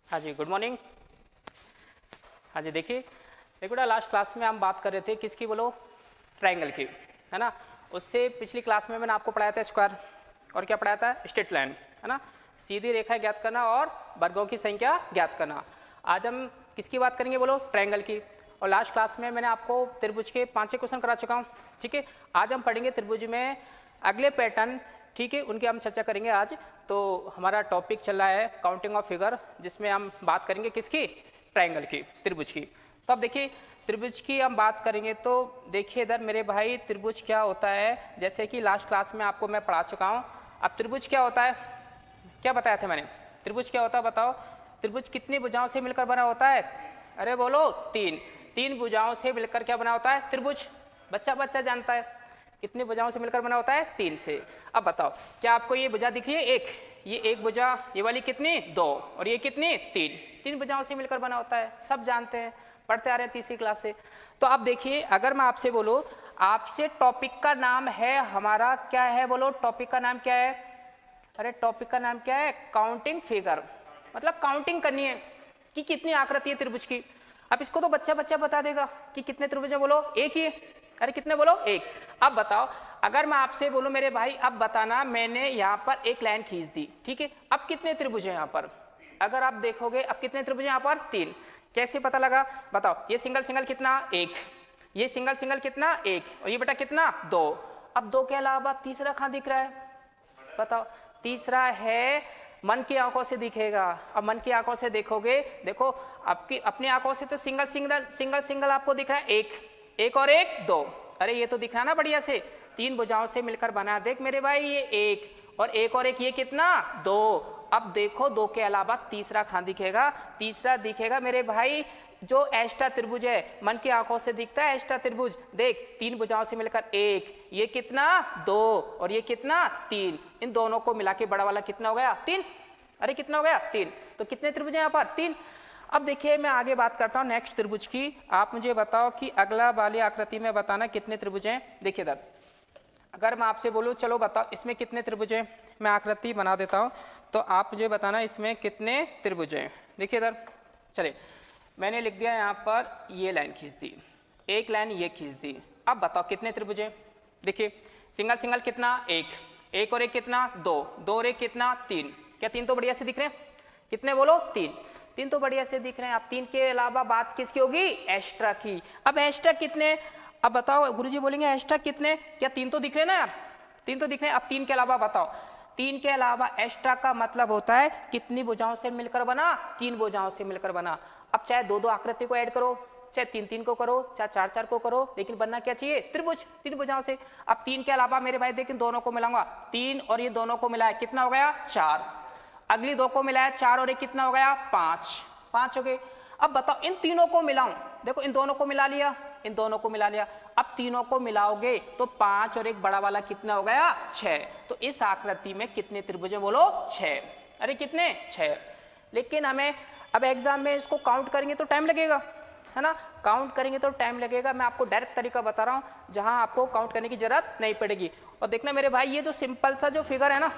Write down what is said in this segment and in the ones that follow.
हाँ जी, good morning. हाँ जी, देखिए बेटा लास्ट क्लास में हम बात कर रहे थे किसकी, बोलो, ट्रायंगल की, है ना। उससे पिछली क्लास में मैंने आपको पढ़ाया था स्क्वायर, और क्या पढ़ाया था, स्ट्रेट लाइन, है ना, सीधी रेखा ज्ञात करना और वर्गों की संख्या ज्ञात करना। आज हम किसकी बात करेंगे, बोलो, ट्रायंगल की। और लास्ट क्लास में मैंने आपको त्रिभुज के 5 क्वेश्चन करा चुका हूँ, ठीक है। आज हम पढ़ेंगे त्रिभुज में अगले पैटर्न, ठीक है, उनकी हम चर्चा करेंगे आज। तो हमारा टॉपिक चल रहा है काउंटिंग ऑफ फिगर, जिसमें हम बात करेंगे किसकी, ट्रायंगल की, त्रिभुज की। तो अब देखिए त्रिभुज की हम बात करेंगे तो देखिए इधर मेरे भाई त्रिभुज क्या होता है, जैसे कि लास्ट क्लास में आपको मैं पढ़ा चुका हूँ। अब त्रिभुज क्या होता है, क्या बताया था मैंने, त्रिभुज क्या होता है बताओ। त्रिभुज कितनी भुजाओं से मिलकर बना होता है, अरे बोलो, तीन भुजाओं से मिलकर क्या बना होता है त्रिभुज। बच्चा बच्चा जानता है कितनी भुजाओं से मिलकर बना होता है, 3 से। अब बताओ क्या आपको ये भुजा दिख रही है, एक, ये एक भुजा, ये वाली कितनी, 2, और ये कितनी, 3 भुजाओं से मिलकर बना होता है, सब जानते हैं, पढ़ते आ रहे हैं तीसरी क्लास से। तो अब देखिए अगर मैं आपसे बोलूं, आपसे टॉपिक का नाम है हमारा, क्या है बोलो, टॉपिक का नाम क्या है, अरे टॉपिक का नाम क्या है, काउंटिंग फिगर, मतलब काउंटिंग करनी है कि कितनी आकृति है त्रिभुज की। अब इसको तो बच्चा बच्चा बता देगा कि कितने त्रिभुज है, बोलो, एक ही है, अरे कितने, बोलो, एक। अब बताओ अगर मैं आपसे बोलूं मेरे भाई अब बताना, मैंने यहाँ पर एक लाइन खींच दी, ठीक है, अब कितने त्रिभुज है यहाँ पर, अगर आप देखोगे अब कितने त्रिभुज है यहाँ पर, 3। कैसे पता लगा बताओ, ये सिंगल सिंगल कितना, एक, ये सिंगल सिंगल कितना, एक, और ये बेटा कितना, 2। अब 2 के अलावा तीसरा कहां दिख रहा है बताओ, तीसरा है मन की आंखों से दिखेगा। अब मन की आंखों से देखोगे, देखो आपकी अपनी आंखों से तो सिंगल सिंगल सिंगल सिंगल आपको दिख रहा है, एक और एक, 2। अरे ये तो दिखा ना बढ़िया से, 3 भुजाओं से मिलकर बना, देख मेरे भाई ये एक और एक ये कितना, 2। अब देखो 2 के अलावा तीसरा कहां दिखेगा, तीसरा दिखेगा मेरे भाई जो एस्टा त्रिभुज है, मन की आंखों से दिखता है एस्टा त्रिभुज, देख 3 भुजाओं से मिलकर एक, ये कितना, 2, और ये कितना, 3। इन दोनों को मिला के बड़ा वाला कितना हो गया, 3। अरे कितना हो गया, 3। तो कितने त्रिभुज हैं यहाँ पर, 3। अब देखिए मैं आगे बात करता हूँ नेक्स्ट त्रिभुज की। आप मुझे बताओ कि अगला वाली आकृति में बताना कितने त्रिभुज हैं। देखिए इधर अगर मैं आपसे बोलूँ, चलो बताओ इसमें कितने त्रिभुज हैं, मैं आकृति बना देता हूँ, तो आप मुझे बताना इसमें कितने त्रिभुज हैं। देखिए इधर, चलिए मैंने लिख दिया यहाँ पर, ये लाइन खींच दी, एक लाइन ये खींच दी। अब बताओ कितने त्रिभुज हैं। देखिए सिंगल सिंगल कितना, एक और एक कितना, 2 और एक कितना, 3। क्या 3 तो बढ़िया से दिख रहे हैं, कितने बोलो, 3 तो बढ़िया से दिख रहे हैं। अब 3 के अलावा बात किसकी होगी, एक्स्ट्रा की। अब एक्स्ट्रा कितने, अब बताओ गुरुजी बोलेंगे एक्स्ट्रा कितने, क्या 3 तो दिख रहे हैं ना यार, 3 तो दिख रहे हैं। अब 3 के अलावा बताओ, 3 के अलावा एक्स्ट्रा का मतलब होता है कितनी भुजाओं से मिलकर बना, 3 भुजाओं से मिलकर बना। अब चाहे 2 आकृति को ऐड करो, चाहे 3 को करो, चाहे 4 को करो, लेकिन बनना क्या चाहिए, त्रिभुज, 3 भुजाओं से। अब 3 के अलावा मेरे भाई देखिए दोनों को मिलाऊंगा, 3 और ये दोनों को मिलाया कितना हो गया, 4। अगली 2 को मिलाया 4 और एक कितना हो गया, 5 हो गए। अब बताओ इन तीनों को मिलाऊं, देखो इन दोनों को मिला लिया, इन दोनों को मिला लिया, अब तीनों को मिलाओगे तो 5 और एक बड़ा वाला कितना हो गया, 6। तो इस आकृति में कितने त्रिभुज हैं बोलो, 6। अरे कितने, 6। लेकिन हमें अब एग्जाम में इसको काउंट करेंगे तो टाइम लगेगा, है ना, काउंट करेंगे तो टाइम लगेगा। मैं आपको डायरेक्ट तरीका बता रहा हूं जहां आपको काउंट करने की जरूरत नहीं पड़ेगी। और देखना मेरे भाई ये जो सिंपल सा जो फिगर है ना,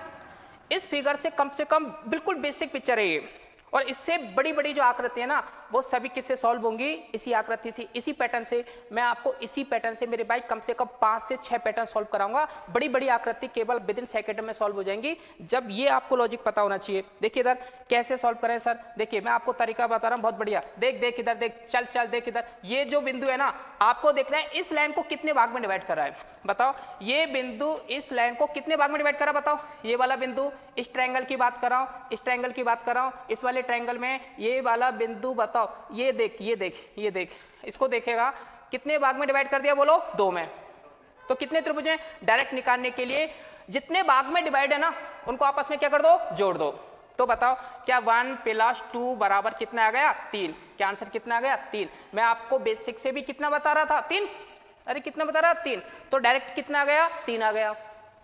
इस फिगर से कम बिल्कुल बेसिक पिक्चर है ये, और इससे बड़ी बड़ी जो आकृति है ना वो सभी किससे सॉल्व होंगी, इसी आकृति से, इसी पैटर्न से। मैं आपको इसी पैटर्न से मेरे भाई कम से कम 5 से 6 पैटर्न सॉल्व कराऊंगा। बड़ी बड़ी आकृति केवल विद इन सेकंड में सॉल्व हो जाएंगी, जब ये आपको लॉजिक पता होना चाहिए। देखिए इधर कैसे सॉल्व करें सर, देखिए मैं आपको तरीका बता रहा हूं बहुत बढ़िया। देख इधर, देख चल देख इधर, ये जो बिंदु है ना आपको देखना है इस लाइन को कितने भाग में डिवाइड कर रहा है, बताओ ये बिंदु इस लाइन को कितने भाग में डिवाइड कर रहा है, बताओ ये वाला बिंदु, इस ट्रायंगल की बात कर रहा हूं, इस ट्रायंगल की बात कर रहा हूं, इस वाले ट्रायंगल में ये वाला बिंदु बताओ, ये देख इसको देखेगा कितने भाग में डिवाइड कर दिया बोलो, 2 में। तो कितने त्रिभुज हैं, डायरेक्ट निकालने के लिए जितने भाग में डिवाइड है ना उनको आपस में क्या कर दो, जोड़ दो। तो बताओ क्या 1 + 2 बराबर कितना आ गया, 3। क्या आंसर कितना आ गया, 3। मैं आपको बेसिक से भी कितना बता रहा था, 3। अरे कितना बता रहा, 3। तो डायरेक्ट कितना आ गया, 3 आ गया।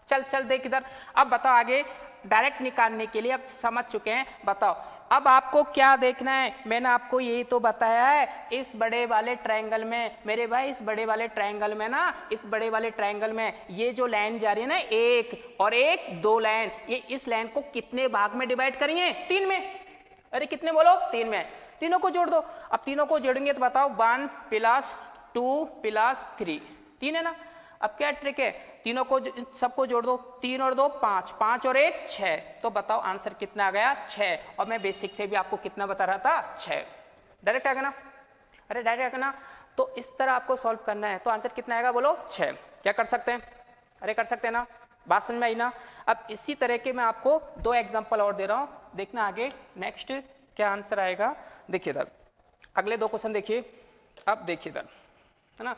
चल देख इधर, अब बताओ आगे डायरेक्ट निकालने के लिए अब समझ चुके हैं, बताओ अब आपको क्या देखना है। मैंने आपको यही तो बताया है, इस बड़े वाले ट्रायंगल में मेरे भाई, इस बड़े वाले ट्रायंगल में ना, इस बड़े वाले ट्रायंगल में ये जो लाइन जा रही है ना, एक और एक 2 लाइन, ये इस लाइन को कितने भाग में डिवाइड करेंगे, 3 में। अरे कितने बोलो 3 में, तीनों को जोड़ दो। अब तीनों को जोड़ेंगे तो बताओ 1 + 2 + 3, 3 है ना। अब क्या ट्रिक है, तीनों को सबको जोड़ दो, 3 और 2 5, 5 और 1 6, तो बताओ आंसर कितना आ गया 6। और मैं बेसिक से भी आपको कितना बता रहा था 6, डायरेक्ट आ गया ना। अरे डायरेक्ट आ गया ना, तो इस तरह आपको सॉल्व करना है, तो आंसर कितना आएगा बोलो 6। क्या कर सकते हैं, अरे कर सकते हैं ना, बात समझ में आई ना। अब इसी तरह के मैं आपको 2 एग्जांपल और दे रहा हूं, देखना आगे नेक्स्ट क्या आंसर आएगा। देखिए इधर अगले 2 क्वेश्चन देखिए, अब देखिए इधर है ना,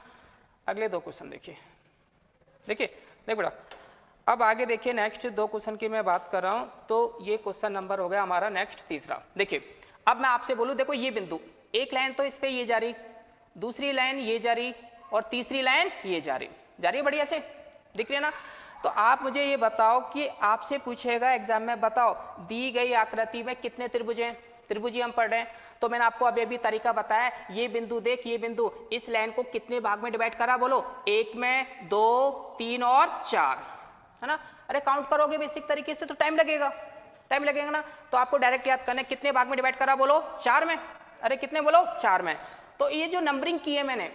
अगले 2 क्वेश्चन देखिए, देखिए देख बेटा, अब आगे देखिए नेक्स्ट 2 क्वेश्चन की मैं बात कर रहा हूं, तो ये क्वेश्चन नंबर हो गया हमारा नेक्स्ट तीसरा। देखिए अब मैं आपसे बोलूं, देखो ये बिंदु, एक लाइन तो इस पे ये जा रही, दूसरी लाइन ये जा रही, और तीसरी लाइन ये जा रही है, बढ़िया से दिख रही है ना। तो आप मुझे ये बताओ कि आपसे पूछेगा एग्जाम में, बताओ दी गई आकृति में कितने त्रिभुज हैं, त्रिभुजी हम पढ़ रहे हैं। तो मैंने आपको अभी अभी तरीका बताया, ये बिंदु देख, ये बिंदु इस लाइन को कितने भाग में डिवाइड करा बोलो, 1 में, 2, 3 और 4, है ना। अरे काउंट करोगे बेसिक तरीके से तो टाइम लगेगा, टाइम लगेगा ना। तो आपको डायरेक्ट याद करना है, कितने भाग में डिवाइड करा बोलो 4 में, अरे कितने बोलो 4 में। तो ये जो नंबरिंग की है मैंने,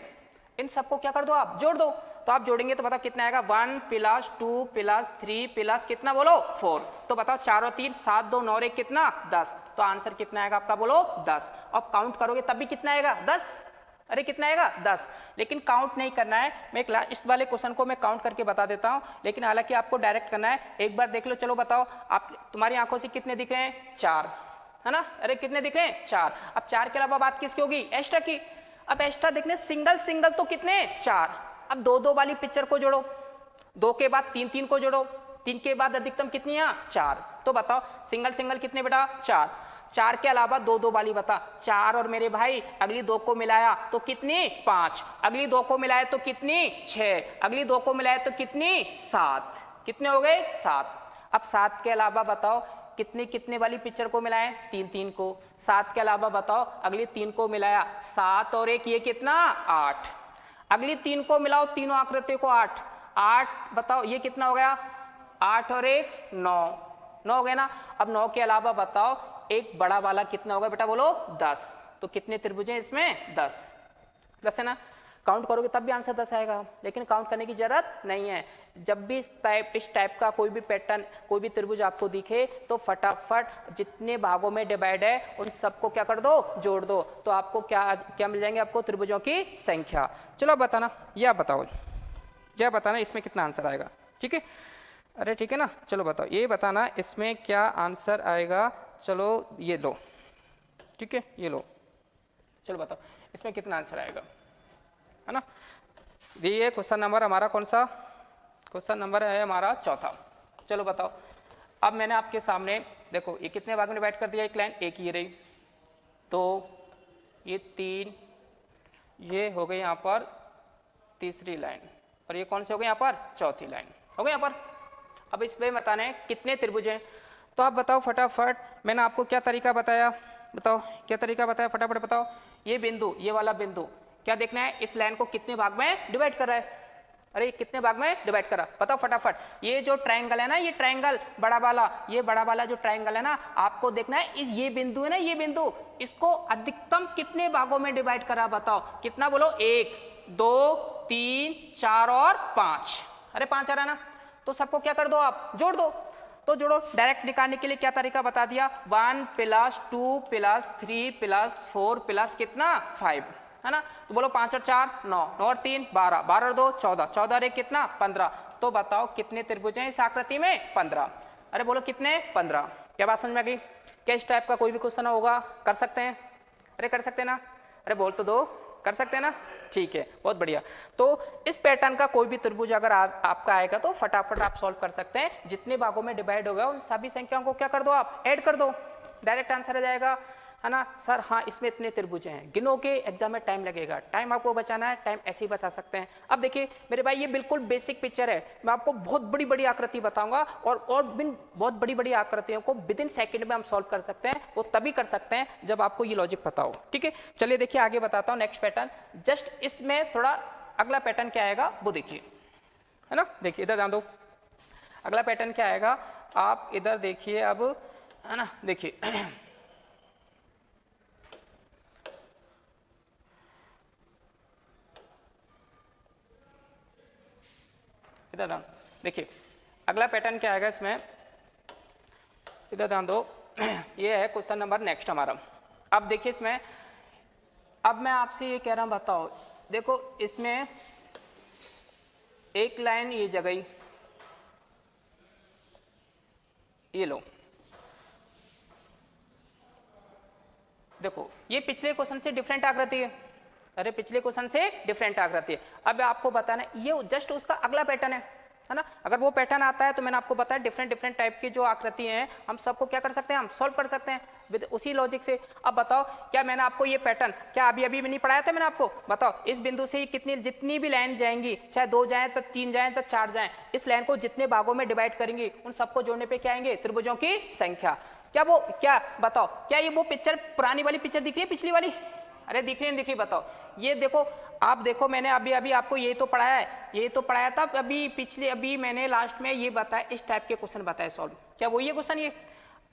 इन सबको क्या कर दो आप, जोड़ दो। तो आप जोड़ेंगे तो बताओ कितना आएगा, 1 + 2 + 3 + कितना बोलो 4। तो बताओ 4 और 3 7, 2 9 और 1 कितना 10। तो आंसर कितना आएगा आपका बोलो 10। अब काउंट करोगे तब भी कितना आएगा 10, अरे कितना आएगा 10। लेकिन काउंट नहीं करना है, मैं इस वाले क्वेश्चन को मैं काउंट करके बता देता हूं, लेकिन हालांकि आपको डायरेक्ट करना है। एक बार देख लो, चलो बताओ आप, तुम्हारी आंखों से कितने दिख रहे हैं 4, है ना। अरे कितने दिख रहे हैं 4। अब 4 के अलावा बात किसकी होगी, एक्स्ट्रा की। अब एक्स्ट्रा देखने सिंगल सिंगल तो कितने 4। अब 2 2 वाली पिक्चर को जोड़ो, 2 के बाद 3 3 को जोड़ो, 3 के बाद अधिकतम कितनी है 4। तो बताओ सिंगल सिंगल कितने बेटा 4, 4 के अलावा 2 2 वाली बता, 4 और मेरे भाई अगली 2 को मिलाया तो कितनी 5, अगली 2 को मिलाया तो कितनी 6, अगली 2 को मिलाया तो कितनी 7, कितने हो गए 7। अब 7 के अलावा बताओ कितने कितने वाली पिक्चर को मिलाएं, 3 3 को। 7 के अलावा बताओ अगली 3 को मिलाया, 7 और 1 ये कितना 8, अगली 3 को मिलाओ, तीनों आकृतियों को 8, 8 बताओ ये कितना हो गया 8 और 1 9, 9 हो गया ना। अब 9 के अलावा बताओ एक बड़ा वाला कितना होगा बेटा बोलो 10। तो कितने त्रिभुज हैं इसमें 10, 10 है ना। काउंट करोगे तब भी आंसर 10 आएगा, लेकिन काउंट करने की जरूरत नहीं है। जब भी इस टाइप का कोई भी पैटर्न, कोई भी त्रिभुज आपको दिखे तो फटाफट जितने भागों में डिवाइड है उन सबको क्या कर दो, जोड़ दो। तो आपको क्या क्या मिल जाएंगे, आपको त्रिभुजों की संख्या। चलो बताना, या बताओ, या बताना इसमें कितना आंसर आएगा, ठीक है। अरे ठीक है ना, चलो बताओ, ये बताना इसमें क्या आंसर आएगा। चलो ये लो, ठीक है, ये लो, चलो बताओ इसमें कितना आंसर आएगा, है ना। ये क्वेश्चन नंबर हमारा कौन सा, क्वेश्चन नंबर है हमारा चौथा। चलो बताओ, अब मैंने आपके सामने देखो ये कितने भाग में डिवाइड कर दिया, एक लाइन, एक ये रही, तो ये 3, ये हो गई यहाँ पर तीसरी लाइन, और ये कौन से हो गए यहाँ पर चौथी लाइन हो गई यहाँ पर। अब इसमें बताना है कितने त्रिभुज हैं। तो आप बताओ फटाफट, मैंने आपको क्या तरीका बताया, बताओ क्या तरीका बताया, फटाफट बताओ। ये बिंदु, ये वाला बिंदु क्या देखना है, इस लाइन को कितने भाग में डिवाइड कर रहा है, अरे कितने भाग में डिवाइड करा, बताओ फटाफट। ये जो ट्रायंगल है ना, ये ट्रायंगल बड़ा वाला, ये बड़ा वाला जो ट्रायंगल है ना, आपको देखना है इस ये बिंदु है ना, ये बिंदु, इसको अधिकतम कितने भागों में डिवाइड करा, बताओ कितना बोलो, 1 2 3 4 और 5। अरे 5 आ रहा ना, तो सबको क्या कर दो आप, जोड़ दो। तो जोड़ो, डायरेक्ट निकालने के लिए क्या तरीका बता दिया, 1 + 2 + 3 + 4 + कितना 5, है ना। तो बोलो 5 और 4 9, 9 और 3 12, 12 और 2 14, 14 और 1 कितना 15। तो बताओ कितने त्रिभुज हैं इस आकृति में 15। अरे बोलो कितने 15। क्या बात समझ में आ गई। क्या इस टाइप का कोई भी क्वेश्चन होगा, कर सकते हैं, अरे कर सकते हैं ना, अरे बोल तो दो, कर सकते हैं ना, ठीक है, बहुत बढ़िया। तो इस पैटर्न का कोई भी त्रिभुज अगर आपका आएगा तो फटाफट आप सॉल्व कर सकते हैं। जितने भागों में डिवाइड होगा उन सभी संख्याओं को क्या कर दो आप, ऐड कर दो, डायरेक्ट आंसर आ जाएगा, है ना। सर हाँ इसमें इतने त्रिभुज हैं, गिनोगे एग्जाम में टाइम लगेगा, टाइम आपको बचाना है, टाइम ऐसे ही बचा सकते हैं। अब देखिए मेरे भाई ये बिल्कुल बेसिक पिक्चर है, मैं आपको बहुत बड़ी बड़ी आकृति बताऊंगा, और बहुत बड़ी बड़ी आकृतियों को विद इन सेकेंड में हम सॉल्व कर सकते हैं। वो तभी कर सकते हैं जब आपको ये लॉजिक पता हो, ठीक है। चलिए देखिए आगे बताता हूँ नेक्स्ट पैटर्न। जस्ट इसमें थोड़ा अगला पैटर्न क्या आएगा वो देखिए, है ना। देखिए इधर ध्यान दो, अगला पैटर्न क्या आएगा, आप इधर देखिए अब, है ना। देखिए इधर ध्यान देखिए, अगला पैटर्न क्या आएगा इसमें, इधर ध्यान दो। ये है क्वेश्चन नंबर नेक्स्ट हमारा। अब देखिए इसमें, अब मैं आपसे ये कह रहा हूं, बताओ देखो इसमें एक लाइन ये जगह, ये लो, देखो ये पिछले क्वेश्चन से डिफरेंट आकृति है। अरे पिछले क्वेश्चन से डिफरेंट आकृति है। अब आपको बताना ये जस्ट उसका अगला पैटर्न है ना। अगर वो पैटर्न आता है तो मैंने आपको बताया डिफरेंट डिफरेंट टाइप की जो आकृति हैं हम सबको क्या कर सकते हैं, हम सॉल्व कर सकते हैं विद उसी लॉजिक से। अब बताओ क्या मैंने आपको ये पैटर्न क्या अभी अभी नहीं पढ़ाया था मैंने आपको, बताओ इस बिंदु से कितनी जितनी भी लाइन जाएंगी, चाहे 2 जाए तो 3 जाए तो 4 जाए, इस लाइन को जितने भागों में डिवाइड करेंगी उन सबको जोड़ने पे क्या आएंगे, त्रिभुजों की संख्या। क्या वो क्या बताओ, क्या ये वो पिक्चर पुरानी वाली पिक्चर दिख रही है पिछली वाली? अरे दिख रही है, दिख रही, बताओ। ये देखो आप देखो, मैंने अभी अभी आपको ये तो पढ़ाया है, ये तो पढ़ाया था अभी पिछले, अभी मैंने लास्ट में ये बताया, इस टाइप के क्वेश्चन बताए सॉल्व। क्या वही है क्वेश्चन ये?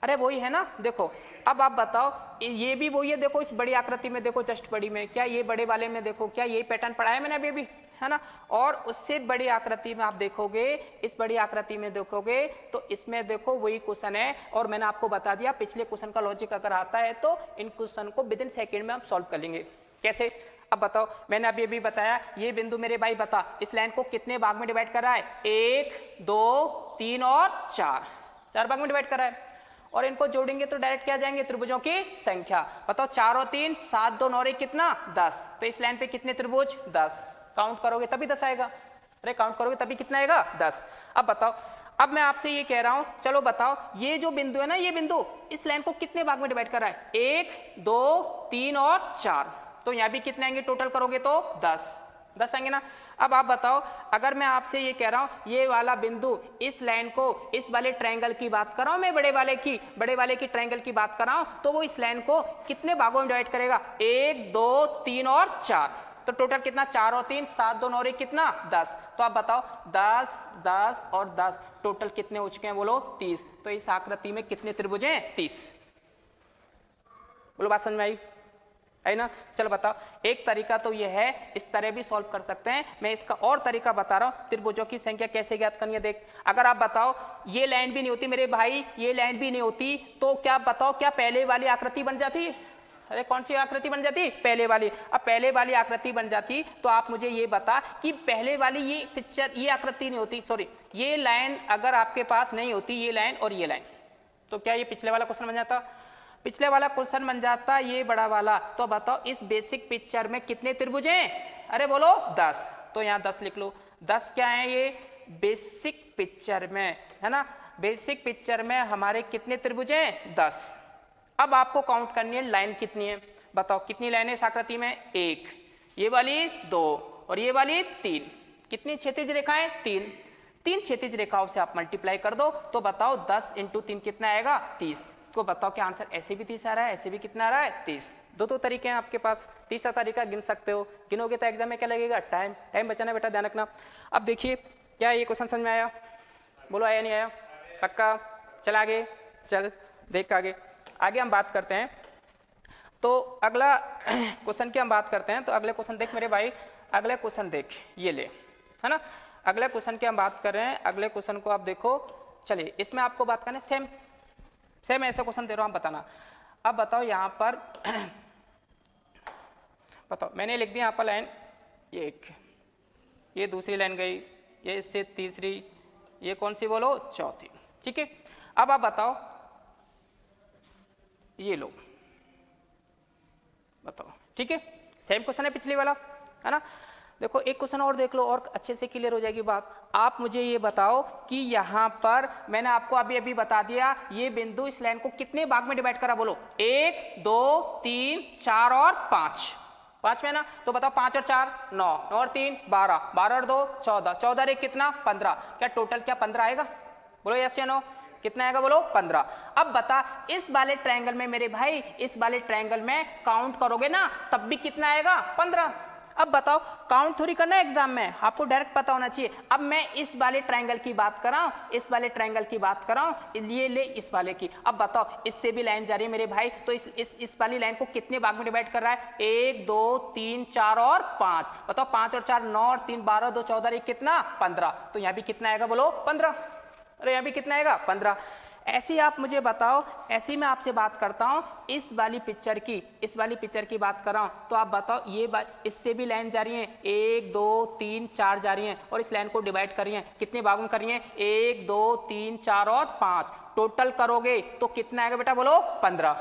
अरे वही है ना। देखो अब आप बताओ, ये भी वही है। देखो इस बड़ी आकृति में देखो, जस्ट बड़ी में, क्या ये बड़े वाले में देखो, क्या यही पैटर्न पढ़ाया मैंने अभी अभी, है ना। और उससे बड़ी आकृति में आप देखोगे, इस बड़ी आकृति में देखोगे तो इसमें देखो वही क्वेश्चन है। और मैंने आपको बता दिया पिछले क्वेश्चन का लॉजिक अगर आता है तो इन क्वेश्चन को विद इन सेकेंड में हम सॉल्व कर लेंगे। कैसे? अब बताओ, मैंने अभी अभी बताया ये बिंदु मेरे भाई बता इस लाइन को कितने भाग में डिवाइड कर रहा है, 1 2 3 और 4 भाग में डिवाइड कर रहा है। और इनको जोड़ेंगे तो डायरेक्ट क्या जाएंगे, त्रिभुजों की संख्या। बताओ 4 और 3 7 2 9 कितना 10, तो इस लाइन पे कितने त्रिभुज 10, काउंट करोगे तभी 10 आएगा। अरे काउंट करोगे तभी कितना आएगा 10। अब बताओ, अब मैं आपसे ये कह रहा हूं, चलो बताओ ये जो बिंदु है ना, ये बिंदु इस लाइन को कितने भाग में डिवाइड कर रहा है, 1 2 3 और 4, तो यहां भी कितने आएंगे टोटल करोगे तो 10 आएंगे ना। अब आप बताओ, अगर मैं आपसे ये कह रहा हूं ये वाला बिंदु इस लाइन को, इस वाले ट्रायंगल की बात कर रहा हूं मैं, बड़े वाले की ट्रायंगल की बात कर रहा हूं, तो वो इस लाइन को कितने भागों में डिवाइड करेगा, 1 2 3 और 4, तो टोटल कितना 4 और 3 7 2 9 कितना 10। तो आप बताओ 10 10 और 10 टोटल कितने हो चुके हैं, बोलो 30। तो इस आकृति में कितने त्रिभुज हैं, 30। बोलो बात समझ में आई? है ना। चलो बताओ, एक तरीका तो ये है, इस तरह भी सॉल्व कर सकते हैं। मैं इसका और तरीका बता रहा हूं, त्रिभुजों की संख्या कैसे ज्ञात करनी है। देख, अगर आप बताओ ये लाइन भी नहीं होती मेरे भाई, ये लाइन भी नहीं होती, तो क्या बताओ क्या पहले वाली आकृति बन जाती? अरे कौन सी आकृति बन जाती? पहले वाली। अब पहले वाली आकृति बन जाती तो आप मुझे ये बता कि पहले वाली ये पिक्चर, ये आकृति नहीं होती, सॉरी ये लाइन अगर आपके पास नहीं होती, ये लाइन और ये लाइन, तो क्या ये पिछले वाला क्वेश्चन बन जाता? पिछले वाला क्वेश्चन बन जाता ये बड़ा वाला। तो बताओ इस बेसिक पिक्चर में कितने त्रिभुज हैं? अरे बोलो 10। तो यहां 10 लिख लो। 10 क्या है ये बेसिक पिक्चर में, है ना। बेसिक पिक्चर में हमारे कितने त्रिभुज हैं? 10। अब आपको काउंट करनी है लाइन कितनी है। बताओ कितनी लाइन है इस आकृति में? 1, ये वाली 2 और ये वाली 3। कितनी क्षैतिज रेखाएं? 3 क्षैतिज रेखाओं से आप मल्टीप्लाई कर दो तो बताओ 10 × 3 कितना आएगा? 30। तो बताओ क्या आंसर ऐसे भी 30 आ रहा है, ऐसे भी कितना आ रहा है? 30। दो तरीके हैं आपके पास, तीसरा तरीका गिन सकते हो, गिनोगे तो एग्जाम में क्या लगेगा? टाइम बचाना बेटा, ध्यान रखना। अब देखिए क्या ये क्वेश्चन समझ में आया? बोलो आया नहीं आया? पक्का? चल आगे, चल देख आगे हम बात करते हैं। तो अगला क्वेश्चन की हम बात करते हैं। तो अगले क्वेश्चन देख मेरे भाई, अगले क्वेश्चन देख, ये ले, है ना। अगले क्वेश्चन की हम बात कर रहे हैं। अगले क्वेश्चन को आप देखो, चलिए इसमें आपको बात करना है सेम ऐसा क्वेश्चन दे रहा हूं, आप बताना। अब बताओ यहां पर बताओ मैंने लिख दिया यहां पर लाइन, ये एक, ये दूसरी लाइन गई, ये इससे तीसरी, ये कौन सी बोलो? चौथी। ठीक है। अब आप बताओ ये लो, बताओ। ठीक है, सेम क्वेश्चन है पिछले वाला, है ना। देखो एक क्वेश्चन और देख लो और अच्छे से क्लियर हो जाएगी बात। आप मुझे ये बताओ कि यहां पर मैंने आपको अभी अभी बता दिया ये बिंदु इस लाइन को कितने भाग में डिवाइड करा, बोलो? 1 2 3 4 और 5 में ना। तो बताओ 5 और 4 9, 9 और 3 12, 12 और 2 14, 14 और 1 कितना? 15। क्या टोटल क्या 15 आएगा? बोलो यस या नो, कितना आएगा? बोलो 15। अब बता इस वाले ट्रायंगल में मेरे भाई, इस वाले ट्रायंगल में काउंट करोगे ना तब भी कितना आएगा? 15। अब बताओ, काउंट थोड़ी करना है एग्जाम में, आपको डायरेक्ट पता होना चाहिए। अब मैं इस वाले ट्रायंगल की बात कर रहा हूं, इस वाले ट्रायंगल की बात कर रहा हूं, ये ले इस वाले की। अब बताओ, इससे भी लाइन जा रही है मेरे भाई, तो इस वाली लाइन को कितने भाग में डिवाइड कर रहा है? 1 2 3 4 और 5। बताओ 5 और 4 9 और 3 12, 2 14, ये कितना? 15। तो यहां भी कितना आएगा बोलो? 15। अरे यहां भी कितना आएगा? 15। ऐसी आप मुझे बताओ, ऐसी मैं आपसे बात करता हूं इस वाली पिक्चर की बात कर रहा हूं, तो आप बताओ ये इससे भी लाइन जा रही है, 1 2 3 4 जा रही है, और इस लाइन को डिवाइड कर रही है, कितने भागों में कर रही है? 1 2 3 4 और 5। टोटल करोगे तो कितना आएगा बेटा बोलो? 15।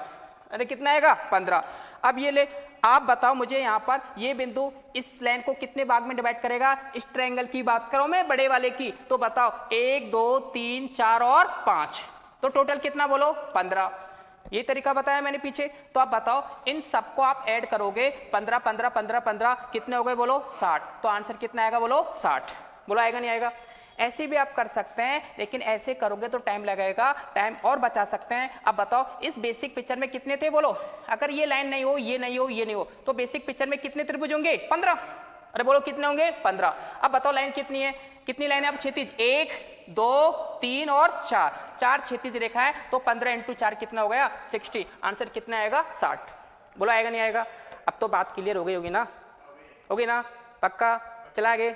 अरे कितना आएगा? 15। अब ये ले, आप बताओ मुझे यहां पर ये बिंदु इस लाइन को कितने भाग में डिवाइड करेगा? इस ट्रायंगल की बात करो मैं, बड़े वाले की, तो बताओ 1 2 3 4 और 5, तो टोटल कितना बोलो? 15। ये तरीका बताया मैंने पीछे। तो आप बताओ इन सबको आप ऐड करोगे, 15 15 15 15 कितने हो गए बोलो? 60। तो आंसर कितना आएगा बोलो? 60। बोलो आएगा नहीं आएगा? ऐसे भी आप कर सकते हैं, लेकिन ऐसे करोगे तो टाइम लगेगा, टाइम और बचा सकते हैं। अब बताओ इस बेसिक पिक्चर में कितने थे बोलो? अगर ये लाइन नहीं हो, ये नहीं हो, ये नहीं हो, तो बेसिक पिक्चर में कितने त्रिभुज होंगे? 15। अरे बोलो कितने होंगे? 15। अब बताओ लाइन कितनी है? कितनी लाइन है अब क्षैतिज? 1 2 3 और 4, 4 क्षैतिज रेखा है, तो 15 इंटू 4 कितना हो गया? 60। आंसर कितना आएगा? 60। बोलो आएगा नहीं आएगा? अब तो बात क्लियर हो गई होगी ना? होगी ना? पक्का? चला आगे,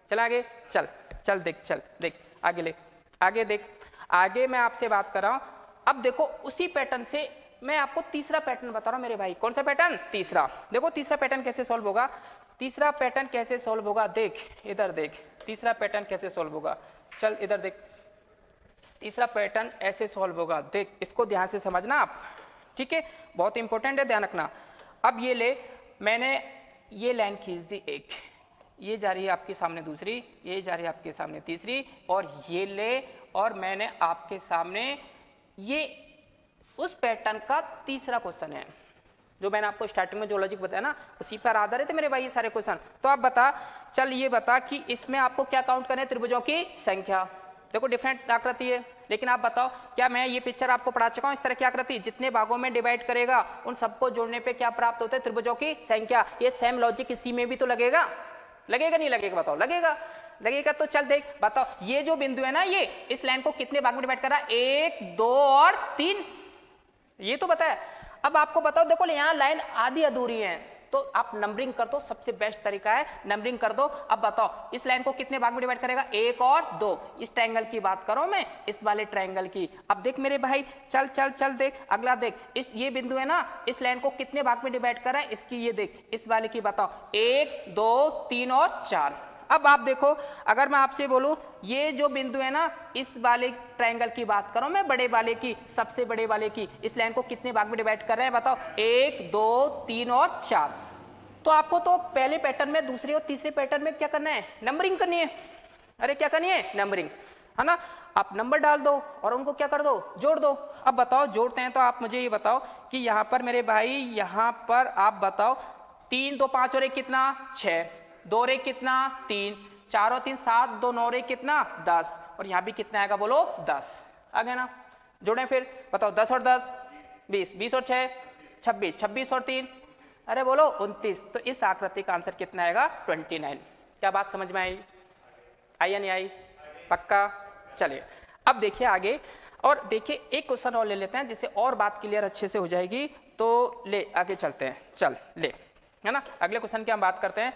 चला आगे, चल चल देख, चल देख आगे, ले आगे देख। आगे मैं आपसे बात कर रहा हूं, अब देखो उसी पैटर्न से मैं आपको तीसरा पैटर्न बता रहा हूं मेरे भाई। कौन सा पैटर्न? तीसरा। देखो तीसरा पैटर्न कैसे सॉल्व होगा, तीसरा पैटर्न कैसे सॉल्व होगा, देख इधर देख, तीसरा पैटर्न कैसे सॉल्व होगा। चल इधर देख, तीसरा पैटर्न ऐसे सॉल्व होगा, देख इसको ध्यान से समझना आप, ठीक है? बहुत इंपॉर्टेंट है, ध्यान रखना। अब ये ले, मैंने ये लाइन खींच दी एक, ये जा रही है आपके सामने दूसरी, ये जा रही है आपके सामने तीसरी, और ये ले, और मैंने आपके सामने ये उस पैटर्न का तीसरा क्वेश्चन है जो मैंने आपको स्टार्टिंग में जो लॉजिक बताया ना, उसी पर आधारित है मेरे भाई ये सारे क्वेश्चन। तो आप बता, चल ये बता कि इसमें आपको क्या काउंट करना है? त्रिभुजों की संख्या। देखो डिफरेंट आकृति है, लेकिन आप बताओ क्या मैं ये पिक्चर आपको पढ़ा चुका हूं इस तरह की आकृति? जितने भागों में डिवाइड करेगा उन सबको जोड़ने पे क्या प्राप्त होता है? त्रिभुजों की संख्या। ये सेम लॉजिक इसी में भी तो लगेगा, लगेगा नहीं लगेगा? बताओ लगेगा, लगेगा। तो चल देख, बताओ ये जो बिंदु है ना, ये इस लाइन को कितने भाग में डिवाइड कर रहा है? 1 2 और 3, ये तो बताया। अब आपको बताओ, देखो यहां लाइन आधी अधूरी है, तो आप नंबरिंग कर दो, सबसे बेस्ट तरीका है नंबरिंग कर दो। अब बताओ इस लाइन को कितने भाग में डिवाइड करेगा? 1 और 2। इस ट्रायंगल की बात करो मैं, इस वाले ट्रायंगल की। अब देख मेरे भाई, चल चल चल देख, अगला देख, इस ये बिंदु है ना, इस लाइन को कितने भाग में डिवाइड कर रहा है? इसकी ये देख, इस वाले की बताओ, 1 2 3 और 4। अब आप देखो, अगर मैं आपसे बोलूं ये जो बिंदु है ना, इस वाले ट्रायंगल की बात करो मैं, बड़े वाले की, सबसे बड़े वाले की, इस लाइन को कितने भाग में डिवाइड कर रहे हैं? बताओ 1 2 3 और 4। तो आपको तो पहले पैटर्न में, दूसरे और तीसरे पैटर्न में क्या करना है? नंबरिंग करनी है। अरे क्या करनी है? नंबरिंग, है ना? आप नंबर डाल दो और उनको क्या कर दो? जोड़ दो। अब बताओ जोड़ते हैं तो आप मुझे ये बताओ कि यहां पर मेरे भाई, यहां पर आप बताओ 3 2 5 और 1 कितना? 6, 2 और 1 कितना? 3, 4 और 3 7, 2 9 और 1 कितना? 10, और यहां भी कितना आएगा बोलो? 10। आ गया ना? जोड़ें फिर, बताओ 10 और 10 20, 20 और 6 26, 26 और 3 अरे बोलो 29। तो इस आकृति का आंसर कितना आएगा? 29। क्या बात समझ में आई? आई या नहीं आई? पक्का? चलिए अब देखिए आगे, और देखिए एक क्वेश्चन और ले लेते हैं जिससे और बात क्लियर अच्छे से हो जाएगी। तो ले आगे चलते हैं, चल ले, है ना? अगले क्वेश्चन की हम बात करते हैं,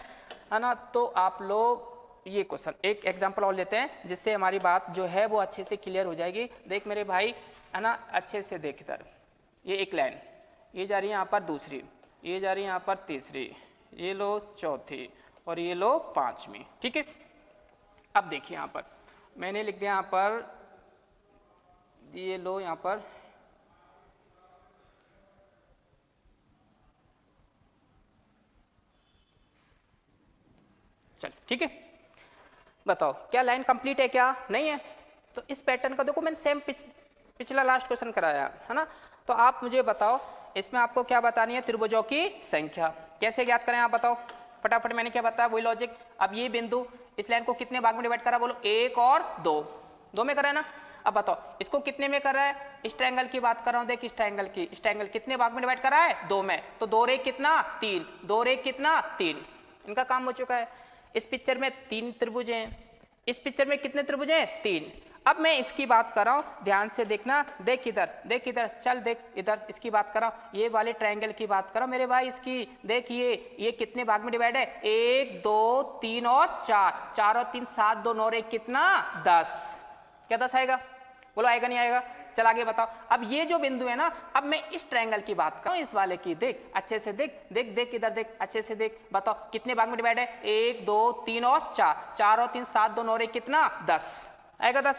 है ना? तो आप लोग ये क्वेश्चन, एक एग्जांपल और लेते हैं जिससे हमारी बात जो है वो अच्छे से क्लियर हो जाएगी। देख मेरे भाई, है ना? अच्छे से देख इधर, ये एक लाइन, ये जा रही है यहाँ पर दूसरी, ये जा रही है यहाँ पर तीसरी, ये लो चौथी, और ये लो पांचवी, ठीक है? अब देखिए यहाँ पर मैंने लिख दिया, यहाँ पर ये लो, यहाँ पर चल, ठीक है? बताओ क्या लाइन कंप्लीट है क्या? नहीं है। तो इस पैटर्न का देखो मैंने सेम पिछला लास्ट क्वेश्चन कराया, है ना? तो आप मुझे बताओ इसमें आपको क्या बतानी है? त्रिभुजों की संख्या। कैसे ज्ञात करें आप बताओ फटाफट? मैंने क्या बताया वही लॉजिक। अब ये बिंदु इस लाइन को कितने भाग में डिवाइड करा? बोलो 1 और 2, 2 में करा है ना? अब बताओ इसको कितने में कर रहा है? इस ट्रायंगल की बात कर रहा हूं, देख इस ट्रायंगल कितने भाग में डिवाइड कर रहा है? 2 में। तो 2 रे कितना? 3, 2 रे कितना? 3, इनका काम हो चुका है। इस पिक्चर में 3 त्रिभुज हैं, इस पिक्चर में कितने त्रिभुज हैं? 3। अब मैं इसकी बात कर रहा हूं, ध्यान से देखना, देख इधर, देख इधर, चल देख इधर, इसकी बात कर रहा हूं, ये वाले ट्रायंगल की बात कर रहा हूं मेरे भाई। इसकी देखिए ये कितने भाग में डिवाइड है? 1 2 3 और 4, 4 और 3 7, 2 9 और 1 कितना? 10। क्या 10 आएगा? बोलो आएगा नहीं आएगा? चल आगे बताओ। अब ये जो बिंदु है ना, अब मैं इस ट्रायंगल की बात कर रहा हूं, इस वाले की, देख अच्छे से देख, देख देख इधर देख, अच्छे से देख, बताओ कितने भाग में डिवाइड है? 1 2 3 और 4, 4 और 3 7, 2 9 और 1 कितना? 10 आएगा 10।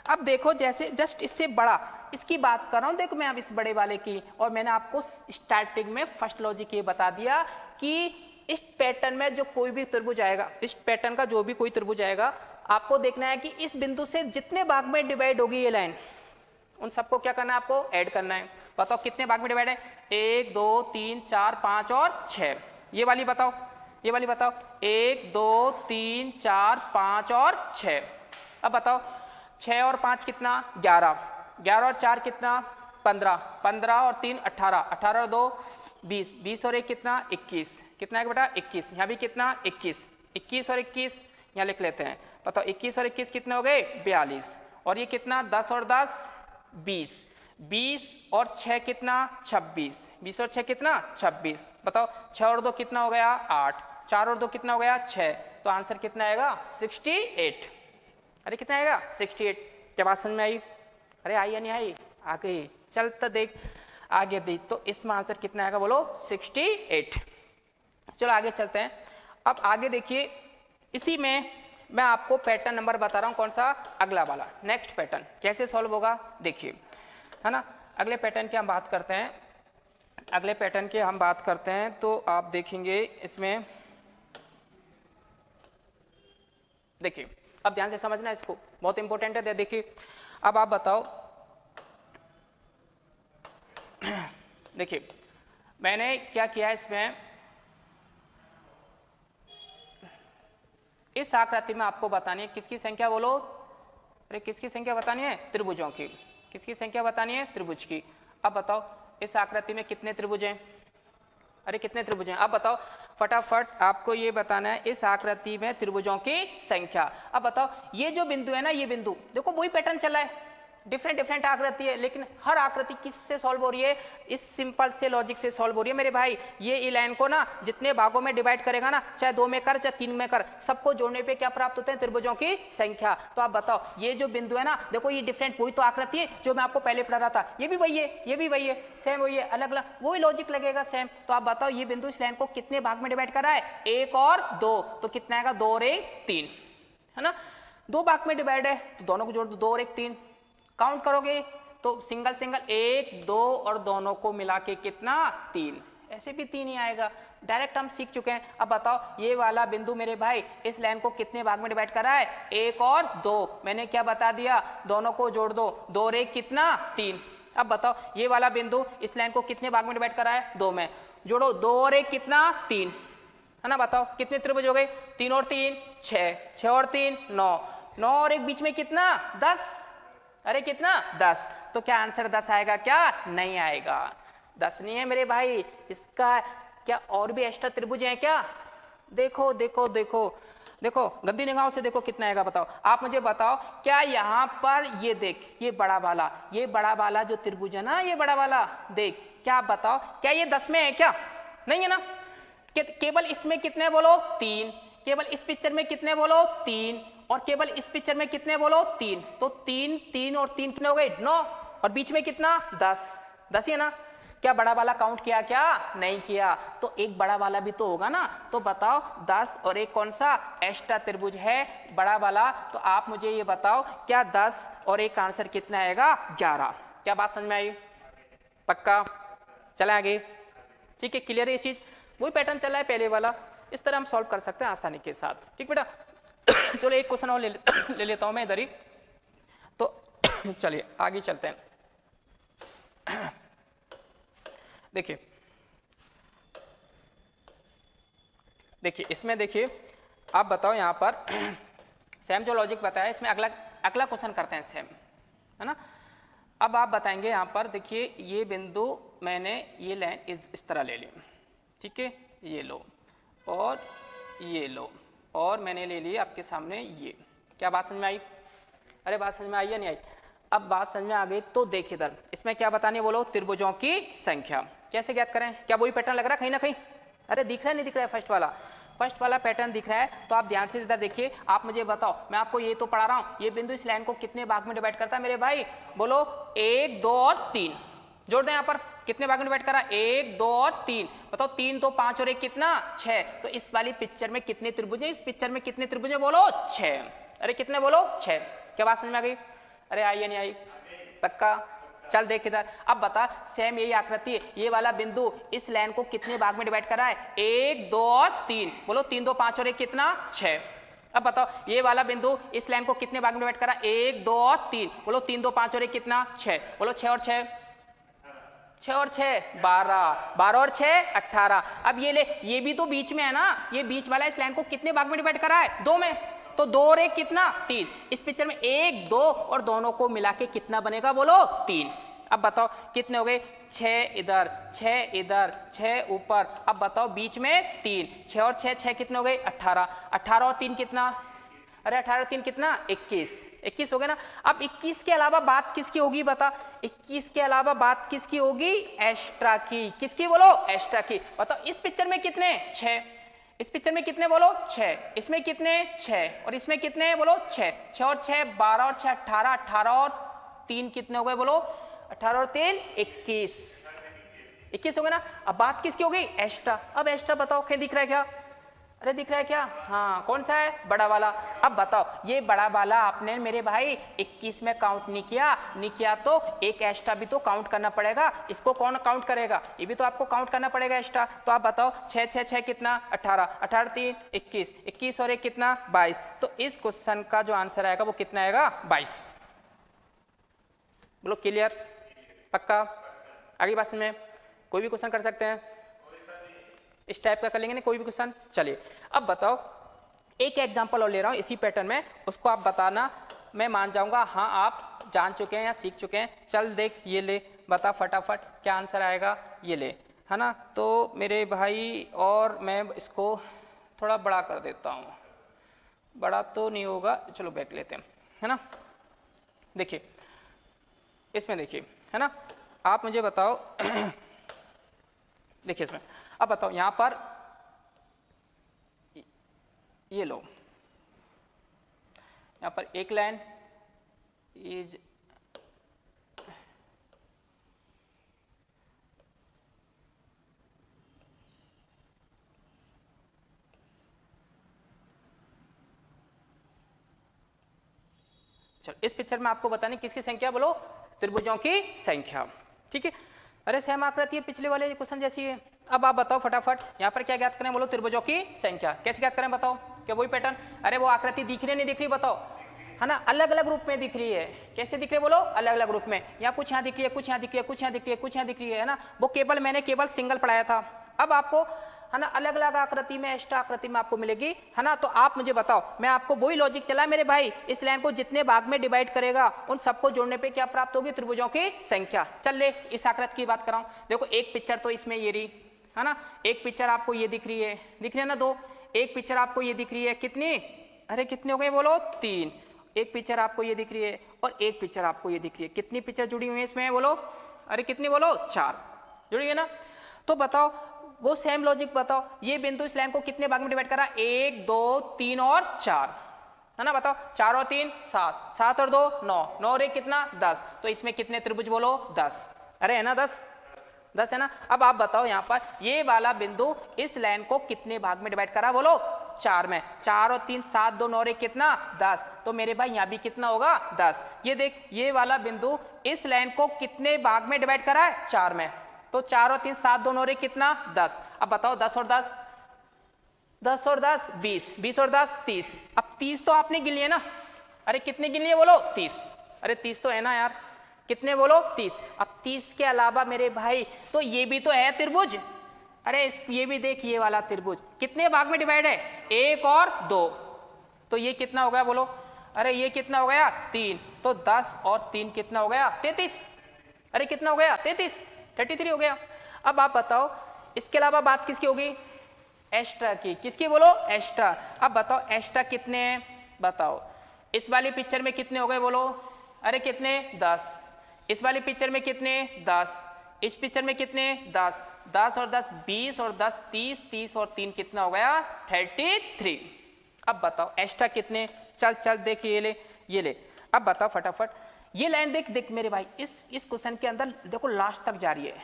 अब देखो जैसे जस्ट इससे बड़ा, इसकी बात कर रहा हूं, देखो मैं अब इस बड़े वाले की, और मैंने आपको स्टार्टिंग में फर्स्ट लॉजिक ये बता दिया कि इस पैटर्न में जो कोई भी त्रिभुज आएगा, इस पैटर्न का जो भी कोई त्रिभुज आएगा, आपको देखना है कि इस बिंदु से जितने भाग में डिवाइड होगी ये लाइन, उन सबको क्या करना है? आपको ऐड करना है। बताओ कितने भाग में डिवाइड है? 1 2 3 4 5 और 6। ये वाली बताओ, ये वाली बताओ, 1 2 3 4 5 और 6। अब बताओ 6 और 5 कितना? 11, 11 और 4 कितना? 15, 15 और 3 18, 18 और 2 20, 20 और 1 कितना? 21, कितना है बेटा? 21। यहाँ भी कितना? 21, 21 और 21 यहाँ लिख लेते हैं। बताओ 21 और 21 कितने हो गए? 42। और ये कितना? 10 और 10 20, 20 और 6 कितना? 26, 20 और 6 कितना? 26। बताओ 6 और 2 कितना हो गया? 8, 4 और 2 कितना हो गया? 6। तो आंसर कितना आएगा? 68। अरे कितना आएगा? 68। क्या बात समझ में आई? अरे आई या नहीं आई? आ गई। चल तो देख आगे देख, तो इसमें आंसर कितना आएगा? बोलो 68। चलो आगे चलते हैं। अब आगे देखिए, इसी में मैं आपको पैटर्न नंबर बता रहा हूं, कौन सा? अगला वाला, नेक्स्ट पैटर्न कैसे सॉल्व होगा देखिए, है ना। अगले पैटर्न की हम बात करते हैं, अगले पैटर्न की हम बात करते हैं, तो आप देखेंगे इसमें, देखिए अब ध्यान से समझना इसको, बहुत इंपॉर्टेंट है। देखिए अब आप बताओ, देखिए मैंने क्या किया इसमें, इस आकृति में आपको बतानी है किसकी संख्या? बोलो, अरे किसकी संख्या बतानी है? त्रिभुजों की। किसकी संख्या बतानी है? त्रिभुज की। अब बताओ इस आकृति में कितने त्रिभुज हैं? अरे कितने त्रिभुज हैं? अब बताओ फटाफट, आपको ये बताना है इस आकृति में त्रिभुजों की संख्या। अब बताओ ये जो बिंदु है ना, ये बिंदु देखो वही पैटर्न चला है, डिफरेंट डिफरेंट आकृति है, लेकिन हर आकृति किससे सॉल्व हो रही है? इस सिंपल से लॉजिक से सॉल्व हो रही है मेरे भाई। ये लाइन को ना जितने भागों में डिवाइड करेगा ना, चाहे 2 में कर चाहे 3 में कर, सबको जोड़ने पे क्या प्राप्त होते हैं? त्रिभुजों की संख्या। तो आप बताओ ये जो बिंदु है ना, देखो ये डिफरेंट, वही तो आकृति है जो मैं आपको पहले पढ़ा रहा था, ये भी वही है, ये भी वही है, सेम वही है, अलग अलग वही लॉजिक लगेगा सेम। तो आप बताओ ये बिंदु इस लाइन को कितने भाग में डिवाइड कर रहा है? 1 और 2, तो कितना आएगा? 2 और 1 3, है ना। 2 भाग में डिवाइड है तो दोनों को जोड़ दो, 2 और 1 3, काउंट करोगे तो सिंगल सिंगल 1 2 और दोनों को मिला के कितना? 3, ऐसे भी 3 ही आएगा, डायरेक्ट हम सीख चुके हैं। अब बताओ ये वाला बिंदु मेरे भाई इस लाइन को कितने भाग में डिवाइड कर रहा है? 1 और 2, मैंने क्या बता दिया? दोनों को जोड़ दो, 2 और 1 कितना? 3। अब बताओ ये वाला बिंदु इस लाइन को कितने भाग में डिवाइड कर रहा है? 2 में, जोड़ो 2 और 1 कितना? 3, है ना। बताओ कितने त्रिभुज हो गए? 3 और 3 6, 6 और 3 9, 9 और 1 बीच में कितना? 10। अरे कितना? 10। तो क्या आंसर 10 आएगा? क्या नहीं आएगा? 10 नहीं है मेरे भाई। इसका क्या और भी एक्स्ट्रा त्रिभुज हैं क्या? देखो देखो देखो देखो, गंदी निगाहों से देखो कितना आएगा। बताओ, आप मुझे बताओ, क्या यहाँ पर ये देख, ये बड़ा वाला जो त्रिभुज है ना, ये बड़ा वाला देख, क्या आप बताओ क्या ये 10 में है क्या? नहीं है ना। केवल इसमें कितने बोलो? 3। केवल इस पिक्चर में कितने बोलो? 3। और केवल इस पिक्चर में कितने बोलो? 3। तो 3 3 और 3 कितने हो गए? 9। और बीच में कितना? 10, 10 ही है ना। क्या बड़ा वाला काउंट किया? क्या नहीं किया। तो एक बड़ा वाला भी तो होगा ना। तो बताओ 10 और एक कौन सा एक्स्ट्रा त्रिभुज है? बड़ा वाला। तो आप मुझे ये बताओ क्या 10 और एक आंसर कितना आएगा? 11। क्या बात समझ में आई? पक्का? चले आगे। ठीक है, क्लियर है ये चीज? वही पैटर्न चल रहा है पहले वाला, इस तरह हम सॉल्व कर सकते हैं आसानी के साथ। ठीक बेटा। चलो एक क्वेश्चन और ले लेता हूं मैं इधर ही, तो चलिए आगे चलते हैं। देखिए देखिए इसमें देखिए, आप बताओ यहां पर सेम जो लॉजिक बताया, इसमें अगला क्वेश्चन करते हैं सेम, है ना। अब आप बताएंगे यहां पर, देखिए ये बिंदु मैंने ये लाइन इस तरह ले ली, ठीक है, ये लो, और ये लो, और मैंने ले ली आपके सामने ये। क्या बात समझ में आई? अरे बात समझ में आई या नहीं आई? अब बात समझ में आ गई तो देख इधर, इसमें क्या बतानी है बोलो? त्रिभुजों की संख्या। कैसे ज्ञात करें? क्या वही पैटर्न लग रहा है कहीं ना कहीं? अरे दिख रहा है नहीं दिख रहा है? फर्स्ट वाला पैटर्न दिख रहा है तो आप ध्यान से इधर देखिए। आप मुझे बताओ, मैं आपको ये तो पढ़ा रहा हूं, ये बिंदु इस लाइन को कितने भाग में डिवाइड करता है मेरे भाई? बोलो 1, 2 और 3। जोड़ दें यहाँ पर, कितने भाग में डिवाइड करा? 1, 2 और 3। बताओ 3 तो 5 और 1 कितना? 6। तो इस वाली पिक्चर में कितने त्रिभुज है? इस पिक्चर में कितने त्रिभुज है बोलो? 6। अरे कितने बोलो? 6। क्या बात समझ में आ गई? अरे आई या नहीं आई? पक्का? चल देख इधर, अब बता, सेम यही आकृति है, ये वाला बिंदु इस लाइन को कितने भाग में डिवाइड करा है? 1, 2 और 3। बोलो 3, 2, 5 और 1 कितना? 6। अब बताओ ये वाला बिंदु इस लाइन को कितने भाग में डिवाइड करा? 1, 2 और 3। बोलो 3, 2, 5 और 1 कितना? 6। बोलो 6 और 6, 6 और 6 12, 12 और 6 18। अब ये ले, ये भी तो बीच में है ना, ये बीच वाला इस लाइन को कितने भाग में डिवाइड करा है? 2 में। तो 2 और 1 कितना? 3। इस पिक्चर में 1, 2 और दोनों को मिला के कितना बनेगा बोलो? 3। अब बताओ कितने हो गए? 6 इधर, 6 इधर, 6 ऊपर। अब बताओ बीच में 3, 6 और 6, 6 कितने हो गए? 18। 18 और 3 कितना? अरे 18 और 3 कितना? 21। 21 हो गए ना। अब 21 के अलावा बात किसकी होगी बता? 21 के अलावा बात किसकी होगी? एक्स्ट्रा की। किसकी बोलो? एक्स्ट्रा की। बताओ इस पिक्चर में कितने? 6। इस पिक्चर में कितने बोलो? 6। इसमें कितने? 6। और इसमें कितने बोलो? 6। 6 और 6 12 और 6 18। 18 और 3 कितने हो गए बोलो? 18 और 3 21। 21 हो गए ना। अब बात किसकी हो गई? एक्स्ट्रा। अब एक्स्ट्रा बताओ कहीं दिख रहा है क्या? अरे दिख रहा है क्या? हाँ, कौन सा है? बड़ा वाला। अब बताओ ये बड़ा वाला आपने मेरे भाई 21 में काउंट नहीं किया तो एक एक्स्ट्रा भी तो काउंट करना पड़ेगा। इसको कौन काउंट करेगा? ये भी तो आपको काउंट करना पड़ेगा एक्स्ट्रा। तो आप बताओ 6, 6, 6 कितना? 18। 18 3 21। 21 और 1 कितना? 22। तो इस क्वेश्चन का जो आंसर आएगा वो कितना आएगा? 22। बोलो क्लियर? पक्का? आगे बात में कोई भी क्वेश्चन कर सकते हैं, इस टाइप का कर लेंगे ना कोई भी क्वेश्चन। चलिए अब बताओ, एक एग्जांपल और ले रहा हूं इसी पैटर्न में, उसको आप बताना, मैं मान जाऊंगा हाँ आप जान चुके हैं या सीख चुके हैं। चल देख ये ले, बता फटाफट क्या आंसर आएगा। ये ले, है ना। तो मेरे भाई, और मैं इसको थोड़ा बड़ा कर देता हूं, बड़ा तो नहीं होगा, चलो बैक लेते हैं, है ना। देखिए इसमें देखिए, है ना, आप मुझे बताओ देखिए इसमें, अब बताओ यहां पर ये लो, यहां पर एक लाइन इज चलो इस पिक्चर में आपको बताने किसकी संख्या बोलो? त्रिभुजों की संख्या। ठीक है। अरे सेम आकृति है पिछले वाले क्वेश्चन जैसी है। अब आप बताओ फटाफट यहाँ पर क्या ज्ञात करें बोलो? त्रिभुजों की संख्या। कैसे ज्ञात करें बताओ? क्या वही पैटर्न? अरे वो आकृति दिख रही नहीं दिख रही बताओ, है ना, अलग अलग रूप में दिख रही है। कैसे दिख रही है बोलो? अलग अलग रूप में। यहाँ कुछ यहाँ दिख रही है, कुछ यहाँ दिख रही है, कुछ यहाँ दिख रही है, कुछ यहाँ दिख रही है ना। वो केवल मैंने केवल सिंगल पढ़ाया था। अब आपको, है ना, अलग अलग आकृति में, एक्स्ट्रा आकृति में आपको मिलेगी, है ना। तो आप मुझे बताओ, मैं आपको वही लॉजिक चला मेरे भाई, इस लाइन को जितने भाग में डिवाइड करेगा उन सबको जोड़ने पे क्या प्राप्त होगी? त्रिभुजों की संख्या। चल ले इस आकृति की बात कराऊं। देखो एक पिक्चर तो इसमें ये रही, है ना, एक पिक्चर आपको ये दिख रही है ना, दो। एक पिक्चर आपको ये दिख रही है, कितनी? अरे कितने हो गए बोलो? 3। एक पिक्चर आपको ये दिख रही है और एक पिक्चर आपको ये दिख रही है। कितनी पिक्चर जुड़ी हुई है इसमें बोलो? अरे कितनी बोलो? 4 जुड़ी है ना। तो बताओ वो सेम लॉजिक बताओ, ये बिंदु इस लाइन को कितने भाग में डिवाइड करा? 1, 2, 3 और 4, है ना। बताओ 4 और 3 7, 7 और 2 9, 9 और 1 कितना? 10। तो इसमें कितने त्रिभुज बोलो? 10। अरे है ना 10 है ना। अब आप बताओ यहाँ पर ये वाला बिंदु इस लाइन को कितने भाग में डिवाइड करा बोलो? 4 में। 4 और 3 7, 2 9 और 1 कितना? 10। तो मेरे भाई यहाँ भी कितना होगा? 10। ये देख ये वाला बिंदु इस लाइन को कितने भाग में डिवाइड करा है? 4 में। तो 4 और 3 7, 2 9 और 1 कितना? 10। अब बताओ 10 और 10, 10 और 10 20, 20 और 10 30। अब 30 तो आपने गिन लिए ना। अरे कितने गिन लिए बोलो? 30। अरे 30 तो है ना यार, कितने बोलो? 30। अब 30 के अलावा मेरे भाई तो ये भी तो है त्रिभुज। अरे ये भी देख, ये वाला त्रिभुज कितने भाग में डिवाइड है? 1 और 2। तो ये कितना हो गया बोलो? अरे ये कितना हो गया? 3। तो 10 और 3 कितना हो गया? 33। अरे कितना हो गया? 33 33 हो गया। अब आप बताओ इसके अलावा बात किसकी होगी? एक्स्ट्रा की, किसकी बोलो, एक्स्ट्रा। अब बताओ एक्स्ट्रा कितने हैं, बताओ। इस वाली पिक्चर में कितने हो गए बोलो, अरे कितने, 10। इस वाली पिक्चर में कितने, 10। इस पिक्चर में कितने, 10। 10 और 10 20 और 10 30, 30 और 3 कितना हो गया, 33। अब बताओ एक्स्ट्रा कितने, चल चल देख ये ले, ये ले। अब बताओ फटाफट, ये लाइन देख देख मेरे भाई, इस क्वेश्चन के अंदर देखो लास्ट तक जा रही है।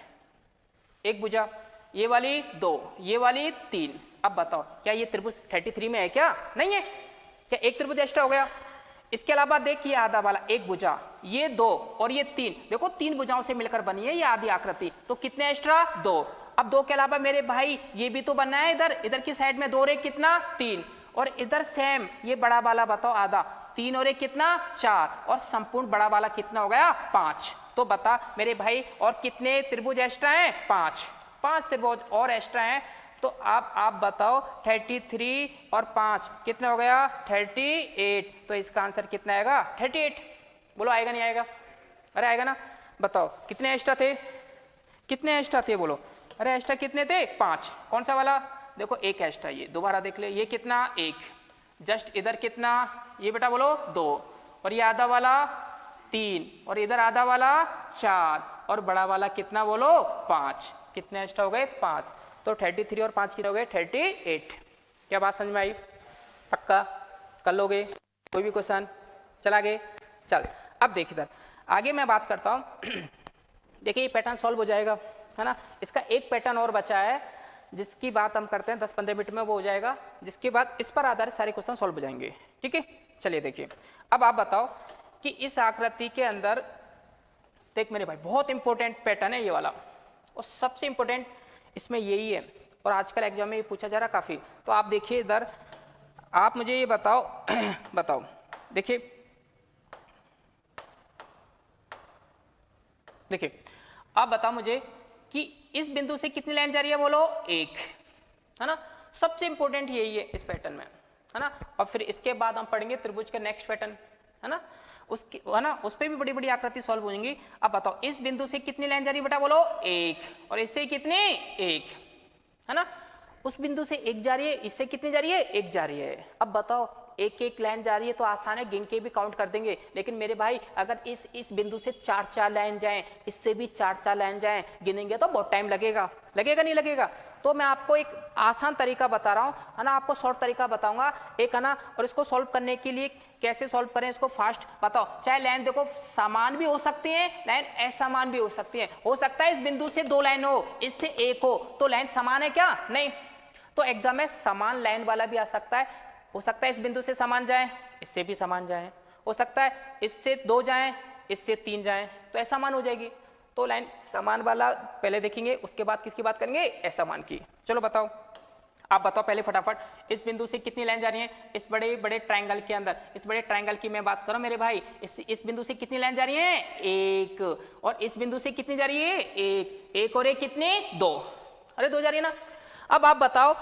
एक भुजा, ये वाली 2, ये वाली 3। अब बताओ क्या ये त्रिभुज 33 में है क्या, नहीं है, क्या एक त्रिभुज एक्स्ट्रा हो गया। इसके अलावा देखिए आधा वाला एक भुजा, ये 2 और ये 3, देखो 3 भुजाओं से मिलकर बनी है ये आधी आकृति, तो कितने एक्स्ट्रा, 2। अब 2 के अलावा मेरे भाई ये भी तो बनना है, इधर इधर की साइड में 2 और 1 कितना, 3, और इधर सेम ये बड़ा वाला बताओ आधा, 3 और 1 कितना, 4, और संपूर्ण बड़ा वाला कितना हो गया, 5। तो बता मेरे भाई और कितने त्रिभुज एक्स्ट्रा हैं, 5 त्रिभुज और एक्स्ट्रा हैं। तो आप बताओ 33 और 5 कितना हो गया, 38। तो इसका आंसर कितना आएगा, 38। बोलो आएगा नहीं आएगा, अरे आएगा ना। बताओ कितने एक्स्ट्रा थे, कितने एक्स्ट्रा थे बोलो, अरे एक्स्ट्रा कितने थे, 5। कौन सा वाला, देखो एक एक्स्ट्रा, ये दोबारा देख ले, ये कितना, 1। जस्ट इधर कितना, ये बेटा बोलो 2, और ये आधा वाला 3, और इधर आधा वाला 4, और बड़ा वाला कितना बोलो 5। कितने एक्स्ट्रा हो गए, 5। तो 33 और 5 कितने हो गए, 38। क्या बात समझ में आई, पक्का कर लोगे, कोई भी क्वेश्चन, चला गए, चल। अब देखिए इधर आगे मैं बात करता हूं देखिए ये पैटर्न सॉल्व हो जाएगा, है ना। इसका एक पैटर्न और बचा है जिसकी बात हम करते हैं 10-15 मिनट में, वो हो जाएगा, जिसके बाद इस पर आधारित सारे क्वेश्चन सॉल्व हो जाएंगे, ठीक है। चलिए देखिए, अब आप बताओ कि इस आकृति के अंदर देख मेरे भाई बहुत इंपॉर्टेंट पैटर्न है ये वाला, और सबसे इंपॉर्टेंट इसमें यही है, और आजकल एग्जाम में ये पूछा जा रहा काफी। तो आप देखिए इधर, आप मुझे ये बताओ बताओ देखिए, देखिए आप बताओ मुझे कि इस बिंदु से कितनी लाइन जा रही है, बोलो 1, है ना। सबसे इंपॉर्टेंट यही है इस पैटर्न में, है ना। और फिर इसके बाद हम पढ़ेंगे त्रिभुज का नेक्स्ट पैटर्न, है ना, उसकी, है ना, उस पर भी बड़ी बड़ी आकृति सॉल्व हो जाएंगी। अब बताओ इस बिंदु से कितनी लाइन जा रही है बेटा, बोलो 1, और इससे कितनी, 1, है ना। उस बिंदु से 1 जा रही है, इससे कितनी जा रही है, 1 जा रही है। अब बताओ एक एक लाइन जा रही है तो आसान है, गिन के भी काउंट कर देंगे, लेकिन मेरे भाई अगर इस बिंदु से 4-4 लाइन जाएं, इससे भी 4-4 लाइन जाएं, गिनेंगे तो बहुत टाइम लगेगा, लगेगा नहीं लगेगा। तो मैं आपको एक आसान तरीका बता रहा हूं, है ना, आपको शॉर्ट तरीका बताऊंगा एक, है ना, और इसको सॉल्व करने के लिए कैसे सॉल्व करें इसको फास्ट बताओ। चाहे लाइन देखो समान भी हो सकती है, लाइन असमान भी हो सकती है। हो सकता है इस बिंदु से 2 लाइन हो, इससे 1 हो, तो लाइन समान है क्या, नहीं। तो एग्जाम में समान लाइन वाला भी आ सकता है, हो सकता है इस बिंदु से समान जाए, इससे भी समान जाए, हो सकता है इससे 2 जाएं, इससे 3 जाएं, तो असमान हो जाएगी। तो लाइन समान वाला पहले देखेंगे, उसके बाद किसकी बात करेंगे, असमान की। चलो बताओ, आप बताओ पहले फटाफट, इस बिंदु से कितनी लाइन जा रही है, इस बड़े बड़े ट्रायंगल के अंदर, इस बड़े ट्रायंगल की मैं बात करूं मेरे भाई, इस बिंदु से कितनी लाइन जा रही है, 1, और इस बिंदु से कितनी जा रही है, 1 और 1 कितने, 2, अरे 2 जा रही है ना। अब आप बताओ,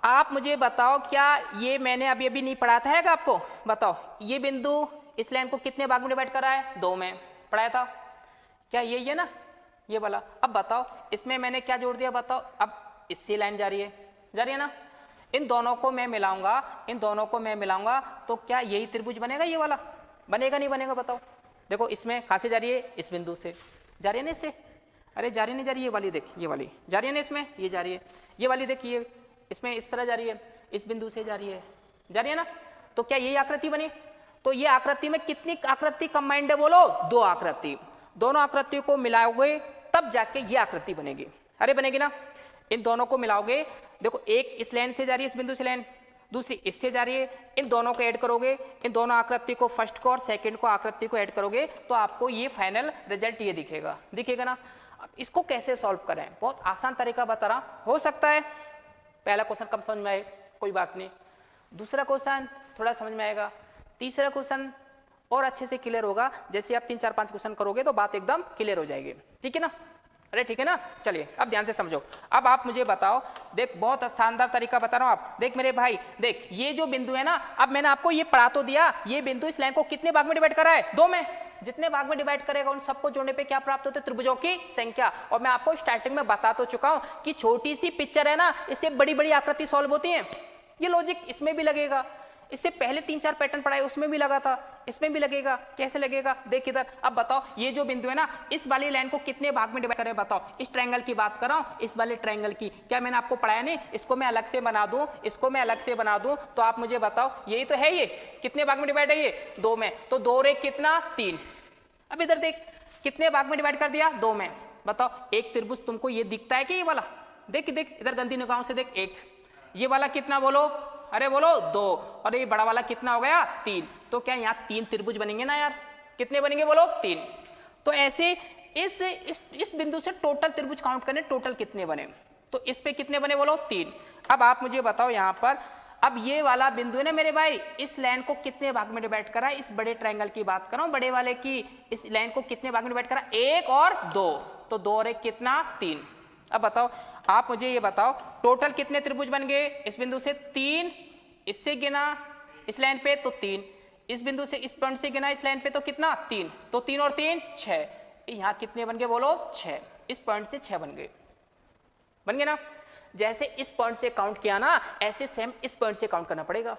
आप मुझे बताओ क्या ये मैंने अभी अभी नहीं पढ़ाया था क्या आपको, बताओ ये बिंदु इस लाइन को कितने भाग में डिवाइड करा है, 2 में पढ़ाया था क्या, यही है ना, ये वाला। अब बताओ इसमें मैंने क्या जोड़ दिया, बताओ। अब इससे लाइन जा रही है ना, इन दोनों को मैं मिलाऊंगा, इन दोनों को मैं मिलाऊंगा, तो क्या यही त्रिभुज बनेगा, ये वाला बनेगा नहीं बनेगा, बताओ। देखो इसमें कहां से जा रही है, इस बिंदु से जा रही है ना, इससे, अरे जा रही नहीं जा रही, ये वाली देख, ये वाली जा रही है ना, इसमें ये जा रही है, ये वाली देखिए इसमें इस तरह जा रही है, इस बिंदु से जा रही है ना। तो क्या यही आकृति बनी, तो ये आकृति में कितनी आकृति कंबाइंड है, बोलो 2 आकृति, दोनों आकृतियों को मिलाओगे तब जाके ये आकृति बनेगी, अरे बनेगी ना। इन दोनों को मिलाओगे, देखो एक इस लाइन से जा रही है, इस बिंदु से लाइन, दूसरी इससे जा रही है, इन दोनों को ऐड करोगे, इन दोनों आकृति को फर्स्ट को और सेकंड को आकृति को ऐड करोगे, तो आपको ये फाइनल रिजल्ट ये दिखेगा ना। अब इसको कैसे सॉल्व करें, बहुत आसान तरीका बता रहा, हो सकता है पहला क्वेश्चन कम समझ में आए, कोई बात नहीं, दूसरा क्वेश्चन थोड़ा समझ में आएगा, तीसरा क्वेश्चन और अच्छे से क्लियर होगा। जैसे आप 3-4-5 क्वेश्चन करोगे तो बात एकदम क्लियर हो जाएगी, ठीक है ना, अरे ठीक है ना। चलिए अब ध्यान से समझो, अब आप मुझे बताओ, देख बहुत शानदार तरीका बता रहा हूं, आप देख मेरे भाई, देख ये जो बिंदु है ना, अब मैंने आपको ये पढ़ा तो दिया, ये बिंदु इस लाइन को कितने भाग में डिवाइड करा है, 2 में, जितने भाग में डिवाइड करेगा उन सबको जोड़ने पे क्या प्राप्त होते हैं? त्रिभुजों की संख्या। और मैं आपको स्टार्टिंग में बता तो चुका हूं कि छोटी सी पिक्चर है ना, इससे बड़ी बड़ी आकृति सॉल्व होती है। ये लॉजिक इसमें भी लगेगा। इससे पहले 3-4 पैटर्न पढ़ाए उसमें भी लगा था, इसमें भी लगेगा। कैसे लगेगा? देख इधर। अब बताओ ये जो बिंदु है ना, इस वाली लाइन को कितने भाग में डिवाइड करें? बताओ। इस ट्रायंगल की बात कर रहा हूं, इस वाले ट्रायंगल की। क्या मैंने आपको पढ़ाया नहीं? इसको मैं अलग से बना दूं, इसको मैं अलग से बना दूं, तो आप मुझे बताओ यही तो है। ये कितने भाग में डिवाइड है? ये 2 में। तो 2 और 1 कितना? 3। अब इधर देख, कितने भाग में डिवाइड कर दिया? 2 में। बताओ एक त्रिभुज तुमको ये दिखता है कि ये वाला? देख देख इधर गंदी निगाहों से देख। 1 ये वाला कितना बोलो? अरे बोलो 2। और ये बड़ा वाला कितना हो गया? 3। तो क्या यहाँ 3 त्रिभुज बनेंगे ना यार? कितने बनेंगे बोलो? 3। तो ऐसे इस बिंदु से टोटल त्रिभुज काउंट करें, टोटल कितने बने? तो इस पे कितने बने बोलो? 3। अब आप मुझे बताओ यहाँ पर, अब ये वाला बिंदु है ना मेरे भाई, इस लाइन को कितने भाग में डिवाइड करा? इस बड़े ट्रायंगल की बात कर रहा हूं, बड़े वाले की। इस लाइन को कितने भाग में डिवाइड करा? 1 और 2। तो 2 और 1 कितना? 3। अब बताओ, आप मुझे ये बताओ टोटल कितने त्रिभुज बन गए इस बिंदु से? 3। इससे गिना इस लाइन पे तो 3। इस बिंदु से इस पॉइंट से गिना इस लाइन पे तो कितना? 3। तो 3 और 3 6। यहां कितने बन गए बोलो? 6। इस पॉइंट से 6 बन गए। बन गए ना? जैसे इस पॉइंट से काउंट किया ना, ऐसे सेम इस पॉइंट से काउंट करना पड़ेगा।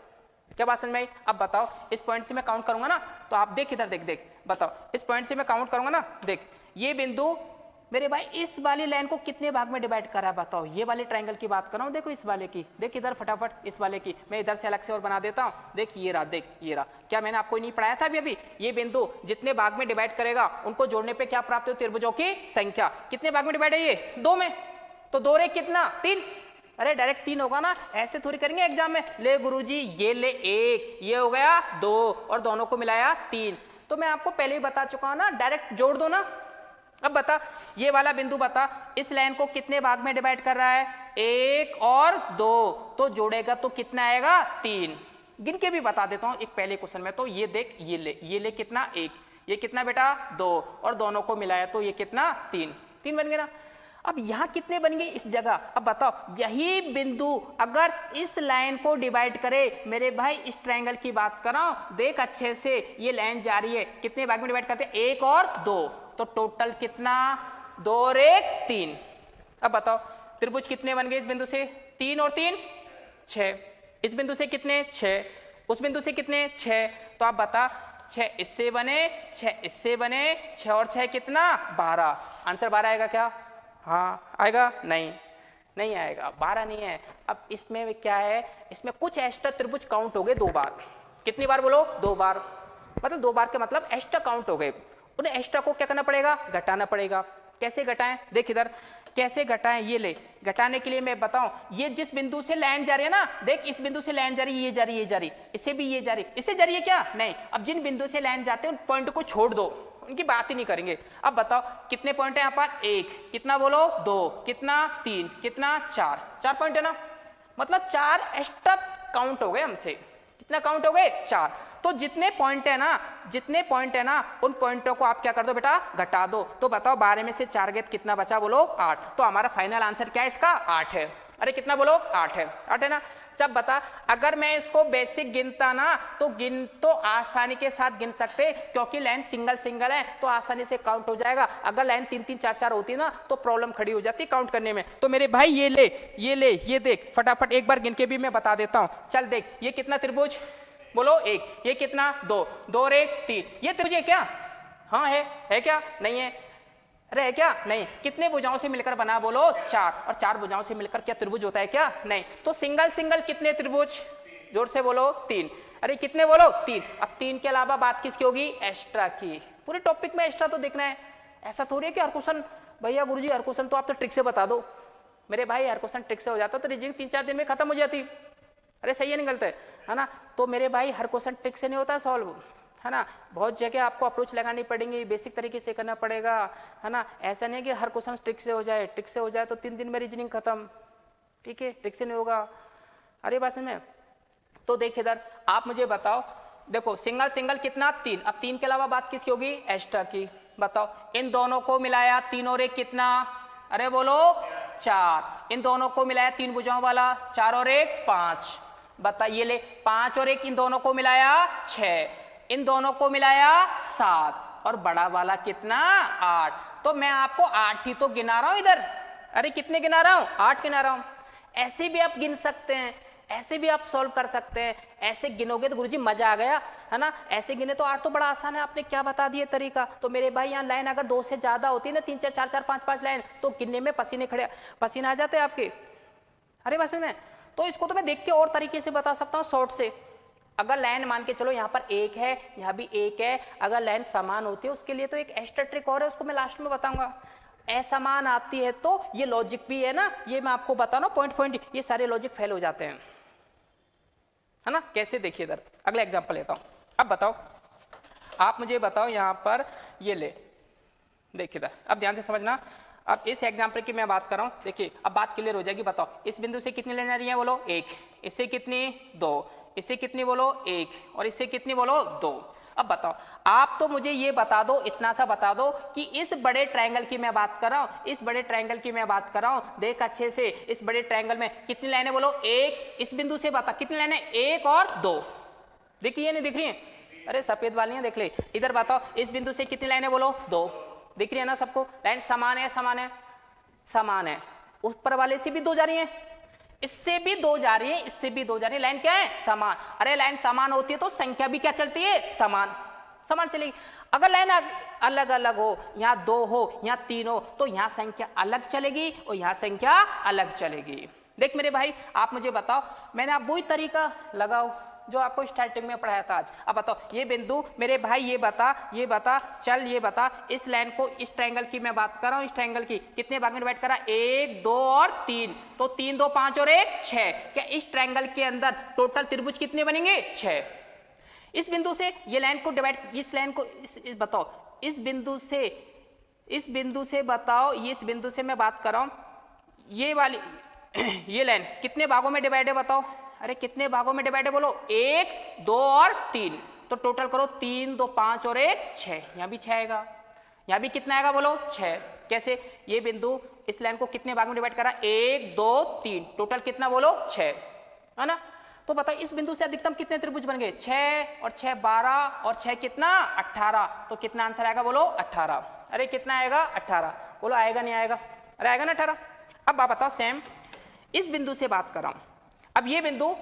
क्या बात समझ में आई? अब बताओ, इस पॉइंट से मैं काउंट करूंगा ना, तो आप देख इधर देख देख। बताओ इस पॉइंट से मैं काउंट करूंगा ना, देख ये बिंदु मेरे भाई इस वाली लाइन को कितने भाग में डिवाइड करा है? बताओ। ये वाले ट्रायंगल की बात कर रहा हूं, देखो इस वाले की। देख इधर फटाफट इस वाले की, मैं इधर से अलग से और बना देता हूं। देख ये रहा, देख ये रहा। क्या मैंने आपको नहीं पढ़ाया था अभी? ये बिंदु जितने भाग में डिवाइड करेगा उनको जोड़ने पे क्या प्राप्त हो? त्रिभुजों की संख्या। कितने भाग में डिवाइड है ये? 2 में। तो 2 रे कितना? 3। अरे डायरेक्ट 3 होगा ना, ऐसे थोड़ी करेंगे एग्जाम में। ले गुरुजी ये ले 1, ये हो गया 2 और दोनों को मिलाया 3। तो मैं आपको पहले ही बता चुका हूं ना, डायरेक्ट जोड़ दो ना। अब बता, ये वाला बिंदु बता इस लाइन को कितने भाग में डिवाइड कर रहा है? 1 और 2। तो जोड़ेगा तो कितना आएगा? 3। गिन के भी बता देता हूं एक पहले क्वेश्चन में। तो ये देख ये ले कितना? 1। ये कितना बेटा? 2 और दोनों को मिलाया तो ये कितना? 3। 3 बन गए ना? अब यहां कितने बन गए इस जगह? अब बताओ यही बिंदु अगर इस लाइन को डिवाइड करे, मेरे भाई इस ट्रायंगल की बात कर रहा हूं, देख अच्छे से, ये लाइन जा रही है, कितने भाग में डिवाइड करते हैं? 1 और 2। तो टोटल कितना? 2 और 1 3। अब बताओ त्रिभुज कितने बन गए इस बिंदु से? 3 और 3 6। इस बिंदु से कितने? 6। उस बिंदु से कितने? 6। तो आप बता, 6 इससे बने, 6 इससे बने, 6 और 6 कितना? 12। आंसर 12 आएगा क्या? हाँ आएगा? नहीं, नहीं आएगा, 12 नहीं है। अब इसमें क्या है, इसमें कुछ एक्स्ट्रा त्रिभुज काउंट हो गए 2 बार। कितनी बार बोलो? 2 बार। मतलब 2 बार के मतलब एक्स्ट्रा काउंट हो गए। उन्हें एक्स्ट्रा को क्या करना पड़ेगा? घटाना पड़ेगा। कैसे घटाएं? देख इधर कैसे घटाएं। ये ले, घटाने के लिए मैं बताऊं, ये जिस बिंदु से लाइन जा रही है ना, देख इस बिंदु से लाइन जा रही है, ये जा रही है, ये जा रही, इससे भी ये जा रही, इससे जा रही है क्या? नहीं। अब जिन बिंदु से लाइन जाते हैं उन पॉइंट को छोड़ दो, उनकी बात ही नहीं करेंगे। अब बताओ कितने पॉइंट है यहाँ पर? 1 कितना बोलो? 2 कितना? 3 कितना? 4 पॉइंट है ना? मतलब 4 एक्स्ट्रा काउंट हो गए हमसे। कितना काउंट हो गए? 4। तो जितने पॉइंट है ना, उन पॉइंटों को आप क्या कर दो बेटा? घटा दो। तो बताओ 12 में से 4 गए कितना बचा बोलो? 8। तो हमारा फाइनल आंसर क्या है इसका? 8 है। अरे कितना बोलो? 8 है। 8 है ना? जब बता, अगर मैं इसको बेसिक गिनता ना, तो आसानी के साथ गिन सकते, क्योंकि लाइन सिंगल सिंगल है तो आसानी से काउंट हो जाएगा। अगर लाइन 3-3 4-4 होती ना तो प्रॉब्लम खड़ी हो जाती काउंट करने में। तो मेरे भाई ये ले, ये देख फटाफट एक बार गिन के भी मैं बता देता हूं। चल देख, ये कितना त्रिभुज बोलो? 1। ये कितना? 2 2 और 1 3। ये त्रिभुज है क्या? हाँ है क्या? नहीं है। अरे है क्या? नहीं। कितने भुजाओं से मिलकर बना बोलो? 4। और 4 भुजाओं से मिलकर क्या त्रिभुज होता है क्या? नहीं। तो सिंगल सिंगल कितने त्रिभुज? जोर से बोलो? 3। अरे कितने बोलो? 3। अब 3 के अलावा बात किसकी होगी? एक्स्ट्रा की। पूरे टॉपिक में एक्स्ट्रा तो देखना है। ऐसा थोड़ी है कि हर क्वेश्चन, भैया गुरुजी हर क्वेश्चन तो आप तो ट्रिक से बता दो। मेरे भाई हर क्वेश्चन ट्रिक से हो जाता तो रीजनिंग 3-4 दिन में खत्म हो जाती। अरे सही है नहीं गलत है ना? तो मेरे भाई हर क्वेश्चन ट्रिक से नहीं होता सॉल्व, है ना? बहुत जगह आपको अप्रोच लगानी पड़ेगी, बेसिक तरीके से करना पड़ेगा, है ना? ऐसा नहीं कि हर क्वेश्चन ट्रिक से हो जाए। ट्रिक से हो जाए तो 3 दिन में रीजनिंग खत्म। ठीक है, ट्रिक से नहीं होगा। अरे बात समझ में? तो देख इधर आप मुझे बताओ, देखो सिंगल सिंगल कितना? 3। अब 3 के अलावा बात किसकी होगी? एक्स्ट्रा की। बताओ इन दोनों को मिलाया 3 और 1 कितना? अरे बोलो 4। इन दोनों को मिलाया 3 भुजाओं वाला, 4 और 1 5। बताइए ले, 5 और 1 इन दोनों को मिलाया 6, इन दोनों को मिलाया 7, और बड़ा वाला कितना 8। तो मैं आपको 8 ही तो गिना रहा हूं इधर। अरे कितने गिना रहा हूं? 8 गिना रहा हूं। ऐसे भी आप गिन सकते हैं, ऐसे भी आप सॉल्व कर सकते हैं। ऐसे गिनोगे तो गुरुजी मजा आ गया है ना। ऐसे गिने तो 8 तो बड़ा आसान है, आपने क्या बता दिया तरीका। तो मेरे भाई यहाँ लाइन अगर 2 से ज्यादा होती है ना, 3 4 4 4 5 5 लाइन, तो गिनने में पसीने आ जाते हैं आपके। अरे वैसे में तो इसको तो मैं देख के और तरीके से बता सकता हूँ शॉर्ट से। अगर लाइन मान के चलो यहाँ पर 1 है, यहाँ भी 1 है, अगर लाइन समान होती है उसके लिए तो एक एक्स्ट्रा ट्रिक और है, उसको मैं लास्ट में बताऊंगा। असमान आती है तो ये लॉजिक भी है ना, ये मैं आपको बता रहा हूं पॉइंट पॉइंट, ये सारे लॉजिक फेल हो जाते हैं, है ना। कैसे देखिए इधर अगला एग्जांपल लेता हूं। अब बताओ, आप मुझे बताओ यहां पर ये ले, देखिए इधर, अब ध्यान से समझना। अब इस एग्जांपल की मैं बात कर रहा हूं, देखिए अब बात क्लियर हो जाएगी। बताओ इस बिंदु से कितनी लेना रही है बोलो 1, इससे कितनी 2, इससे कितनी बोलो 1, और इससे कितनी बोलो 2। अब बताओ, आप तो मुझे ये बता दो, इतना सा बता दो कि इस बड़े ट्रायंगल की मैं बात कर रहा हूं, इस बड़े ट्रायंगल की मैं बात कर रहा हूं, देख अच्छे से, इस बड़े ट्रायंगल में कितनी लाइनें बोलो 1, इस बिंदु से बता कितनी लाइनें 1 और 2, दिख रही है नहीं दिख रही है? अरे सफेद वाली है देख ले। इधर बताओ इस बिंदु से कितनी लाइनें बोलो 2, दिख रही है ना सबको? लाइन समान है, समान है, समान है। ऊपर वाले से भी 2 जा रही है, इससे भी 2 जा रही है, इससे भी 2 जा रही है, लाइन क्या है समान। अरे लाइन समान होती है तो संख्या भी क्या चलती है समान, समान चलेगी। अगर लाइन अलग अलग हो, यहाँ 2 हो, यहाँ 3 हो, तो यहाँ संख्या अलग चलेगी और यहाँ संख्या अलग चलेगी। देख मेरे भाई आप मुझे बताओ, मैंने आप वही तरीका लगाओ जो आपको स्टार्टिंग में पढ़ाया था आज। अब बताओ ये बिंदु मेरे भाई ये बता चल, ये बता इस लाइन को, इस ट्रायंगल की मैं बात कर रहा हूं, इस ट्रायंगल की कितने भाग में डिवाइड करा 1 2 और 3, तो 3 2 5 और 1 6। क्या इस ट्रायंगल के अंदर टोटल त्रिभुज कितने बनेंगे 6। इस बिंदु से ये लाइन को डिवाइड, इस लाइन को इस बताओ इस बिंदु से बताओ, ये इस बिंदु से मैं बात कर रहा हूं, ये वाली ये लाइन कितने भागों में डिवाइड है बताओ। अरे कितने भागों में डिवाइड है बोलो 1 2 और 3, तो टोटल करो 3 2 5 और 1 6, यहां भी 6 आएगा, यहां भी कितना आएगा बोलो 6। कैसे? ये बिंदु इस लाइन को कितने भाग में डिवाइड करा 1 2 3, टोटल कितना बोलो 6, है ना। तो बताओ इस बिंदु से अधिकतम कितने त्रिभुज बन गए 6 और 6 12 और 6 कितना 18, तो कितना आंसर आएगा बोलो 18। अरे कितना आएगा 18, बोलो आएगा नहीं आएगा? अरे आएगा ना 18। अब आप बताओ सेम इस बिंदु से बात कर रहा हूं, अब ये बिंदु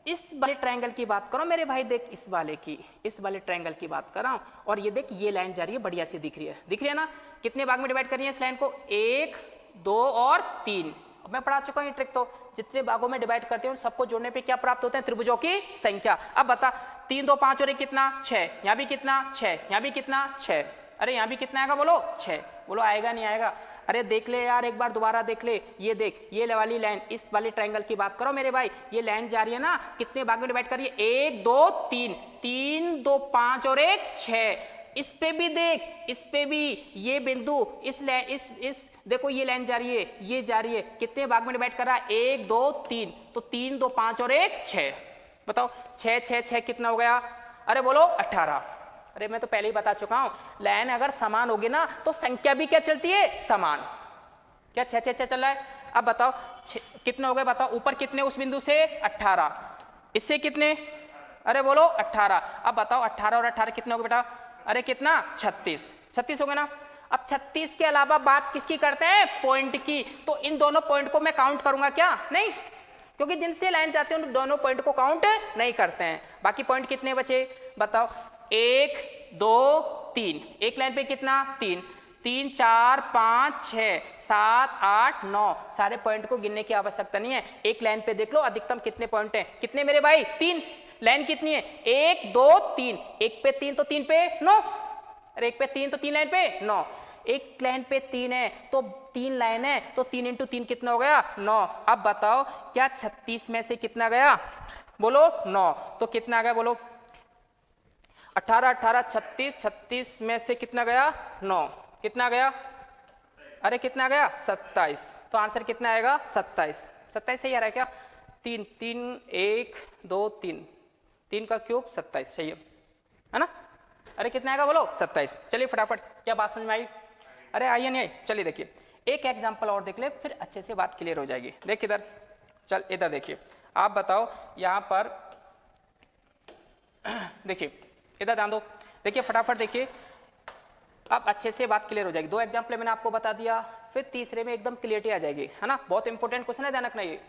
इस वाले ट्रायंगल की बात करो मेरे भाई, देख इस वाले ट्रायंगल की बात कर रहा हूं, और ये देख ये लाइन जा रही है बढ़िया सी दिख रही है ना। कितने भाग में डिवाइड कर रही है इस लाइन को 1 2 और 3। मैं पढ़ा चुका हूं ये ट्रिक, तो जितने भागों में डिवाइड करते हैं सबको जोड़ने पे क्या प्राप्त होता है त्रिभुजों की संख्या। अब बता 3 2 5 और 1 कितना 6, यहां भी कितना 6, यहां भी कितना 6, अरे यहां भी कितना आएगा बोलो 6, बोलो आएगा नहीं आएगा? अरे देख ले यार एक बार दोबारा देख ले, ये देख ये वाली लाइन इस वाले ट्रायंगल की बात करो मेरे भाई, ये लाइन जा रही है ना, कितने भाग में डिवाइड कर रही है 1 2 3, 3 2 5 और 1 6। इस पे भी देख, इस पे भी ये बिंदु इस देखो ये लाइन जा रही है, ये जा रही है, कितने भाग में डिवाइड कर रहा है 1 2 3, तो 3 2 5 और 1 6। बताओ 6 6 6 कितना हो गया? अरे बोलो 18। अरे मैं तो पहले ही बता चुका हूं, लाइन अगर समान होगी ना तो संख्या भी क्या चलती है समान। क्या 6 6 6 चल रहा है? अब बताओ कितने हो गए बताओ, ऊपर कितने उस बिंदु से 18, इससे कितने? अरे बोलो 18। अब बताओ 18 और 18 कितने हो गए बेटा? अरे कितना 36, 36 हो गए ना। अब 36 के अलावा बात किसकी करते हैं पॉइंट की, तो इन दोनों पॉइंट को मैं काउंट करूंगा क्या? नहीं, क्योंकि जिनसे लाइन जाते हैं उन दोनों पॉइंट को काउंट नहीं करते हैं। बाकी पॉइंट कितने बचे बताओ 1 2 3, एक लाइन पे कितना 3 3 4 5 6 7 8 9, सारे पॉइंट को गिनने की आवश्यकता नहीं है, एक लाइन पे देख लो अधिकतम कितने पॉइंट हैं। कितने मेरे भाई 3, लाइन कितनी है 1 2 3, एक पे 3 तो 3 पे 9, अरे एक पे 3 तो 3 लाइन पे 9, एक लाइन पे 3 है तो 3 लाइन है तो 3 इंटू 3 कितना हो गया 9। अब बताओ क्या 36 में से कितना गया बोलो 9, तो कितना आ गया बोलो 18 18 36, 36 में से कितना गया 9, कितना गया? अरे कितना गया 27, तो आंसर कितना आएगा 27। 27 सही आ रहा है क्या? 3 3 1 2 3, 3 का क्यूब 27 सही है ना। अरे कितना आएगा बोलो 27। चलिए फटाफट, क्या बात समझ में आई? अरे आइए नहीं आई? चलिए देखिए एक एग्जांपल और देख ले, फिर अच्छे से बात क्लियर हो जाएगी। देख इधर, चल इधर देखिए, आप बताओ यहां पर देखिए इधर ध्यान दो, देखिए फटाफट देखिए अब अच्छे से बात क्लियर हो जाएगी। 2 एग्जाम्पल मैंने आपको बता दिया, फिर तीसरे में एकदम क्लियरिटी आ जाएगी, है ना। बहुत इंपॉर्टेंट क्वेश्चन है, ध्यान रखना ये,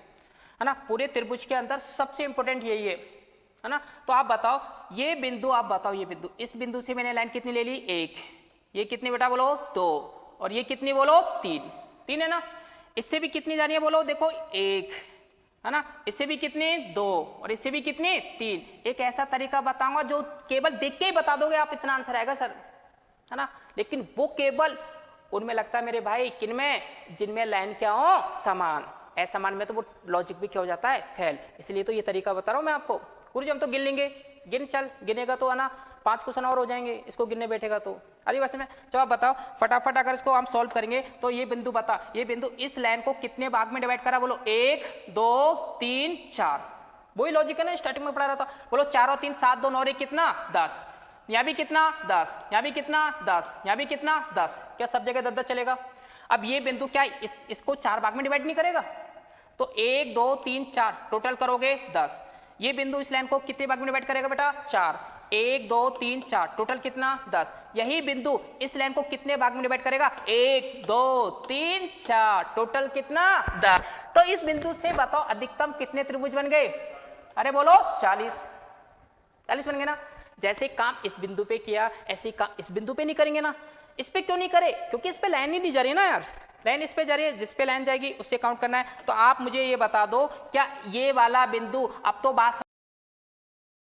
है ना। पूरे त्रिभुज के अंदर सबसे इंपॉर्टेंट यही है ना। तो आप बताओ ये बिंदु, आप बताओ ये बिंदु, इस बिंदु से मैंने लाइन कितनी ले ली 1, ये कितनी बेटा बोलो 2, और ये कितनी बोलो 3, 3 है ना। इससे भी कितनी जा रही है बोलो, देखो 1, है ना। इससे भी कितनी 2, और इससे भी कितनी 3। एक ऐसा तरीका बताऊंगा जो केवल देख के ही बता दोगे आप, इतना आंसर आएगा सर, है ना। लेकिन वो केवल उनमें लगता है मेरे भाई किनमें, जिनमें लाइन क्या हो समान, असमान में तो वो लॉजिक भी क्या हो जाता है फेल। इसलिए तो ये तरीका बता रहा हूं मैं आपको। गुरुजी हम तो गिन लेंगे, गिन चल, गिनेगा तो है ना 5 क्वेश्चन और हो जाएंगे, इसको गिनने बैठेगा तो। अरे वैसे में जब आप बताओ फटाफट, अगर इसको हम सॉल्व करेंगे तो ये बिंदु बता, ये बिंदु इस लाइन को कितने भाग में डिवाइड करा बोलो, 1 2 3 4। वही लॉजिक है ना, स्टार्टिंग में पढ़ा रहा था। बोलो 4 और 3 7 2 9 1 कितना 10, यहाँ भी कितना 10, यहाँ भी कितना 10, यहाँ भी कितना 10। क्या सब जगह 10 10 चलेगा? अब ये बिंदु क्या इसको 4 भाग में डिवाइड नहीं करेगा? तो 1 2 3 4 टोटल करोगे 10। ये बिंदु इस लाइन को कितने भाग में डिवाइड करेगा बेटा 4, 1 2 3 4 टोटल कितना 10। यही बिंदु इस लाइन को कितने भाग में डिवाइड करेगा 1 2 3 4 टोटल कितना 10। तो इस बिंदु से बताओ अधिकतम कितने त्रिभुज बन गए? अरे बोलो 40, 40 बन गए ना। जैसे काम इस बिंदु पे किया ऐसे काम इस बिंदु पे नहीं करेंगे ना। इस पे क्यों नहीं करे? क्योंकि इस पे लाइन ही नहीं जा रही ना यार, लाइन इस पे जा रही है, जिस पे लाइन जाएगी उससे काउंट करना है। तो आप मुझे ये बता दो क्या ये वाला बिंदु, अब तो बात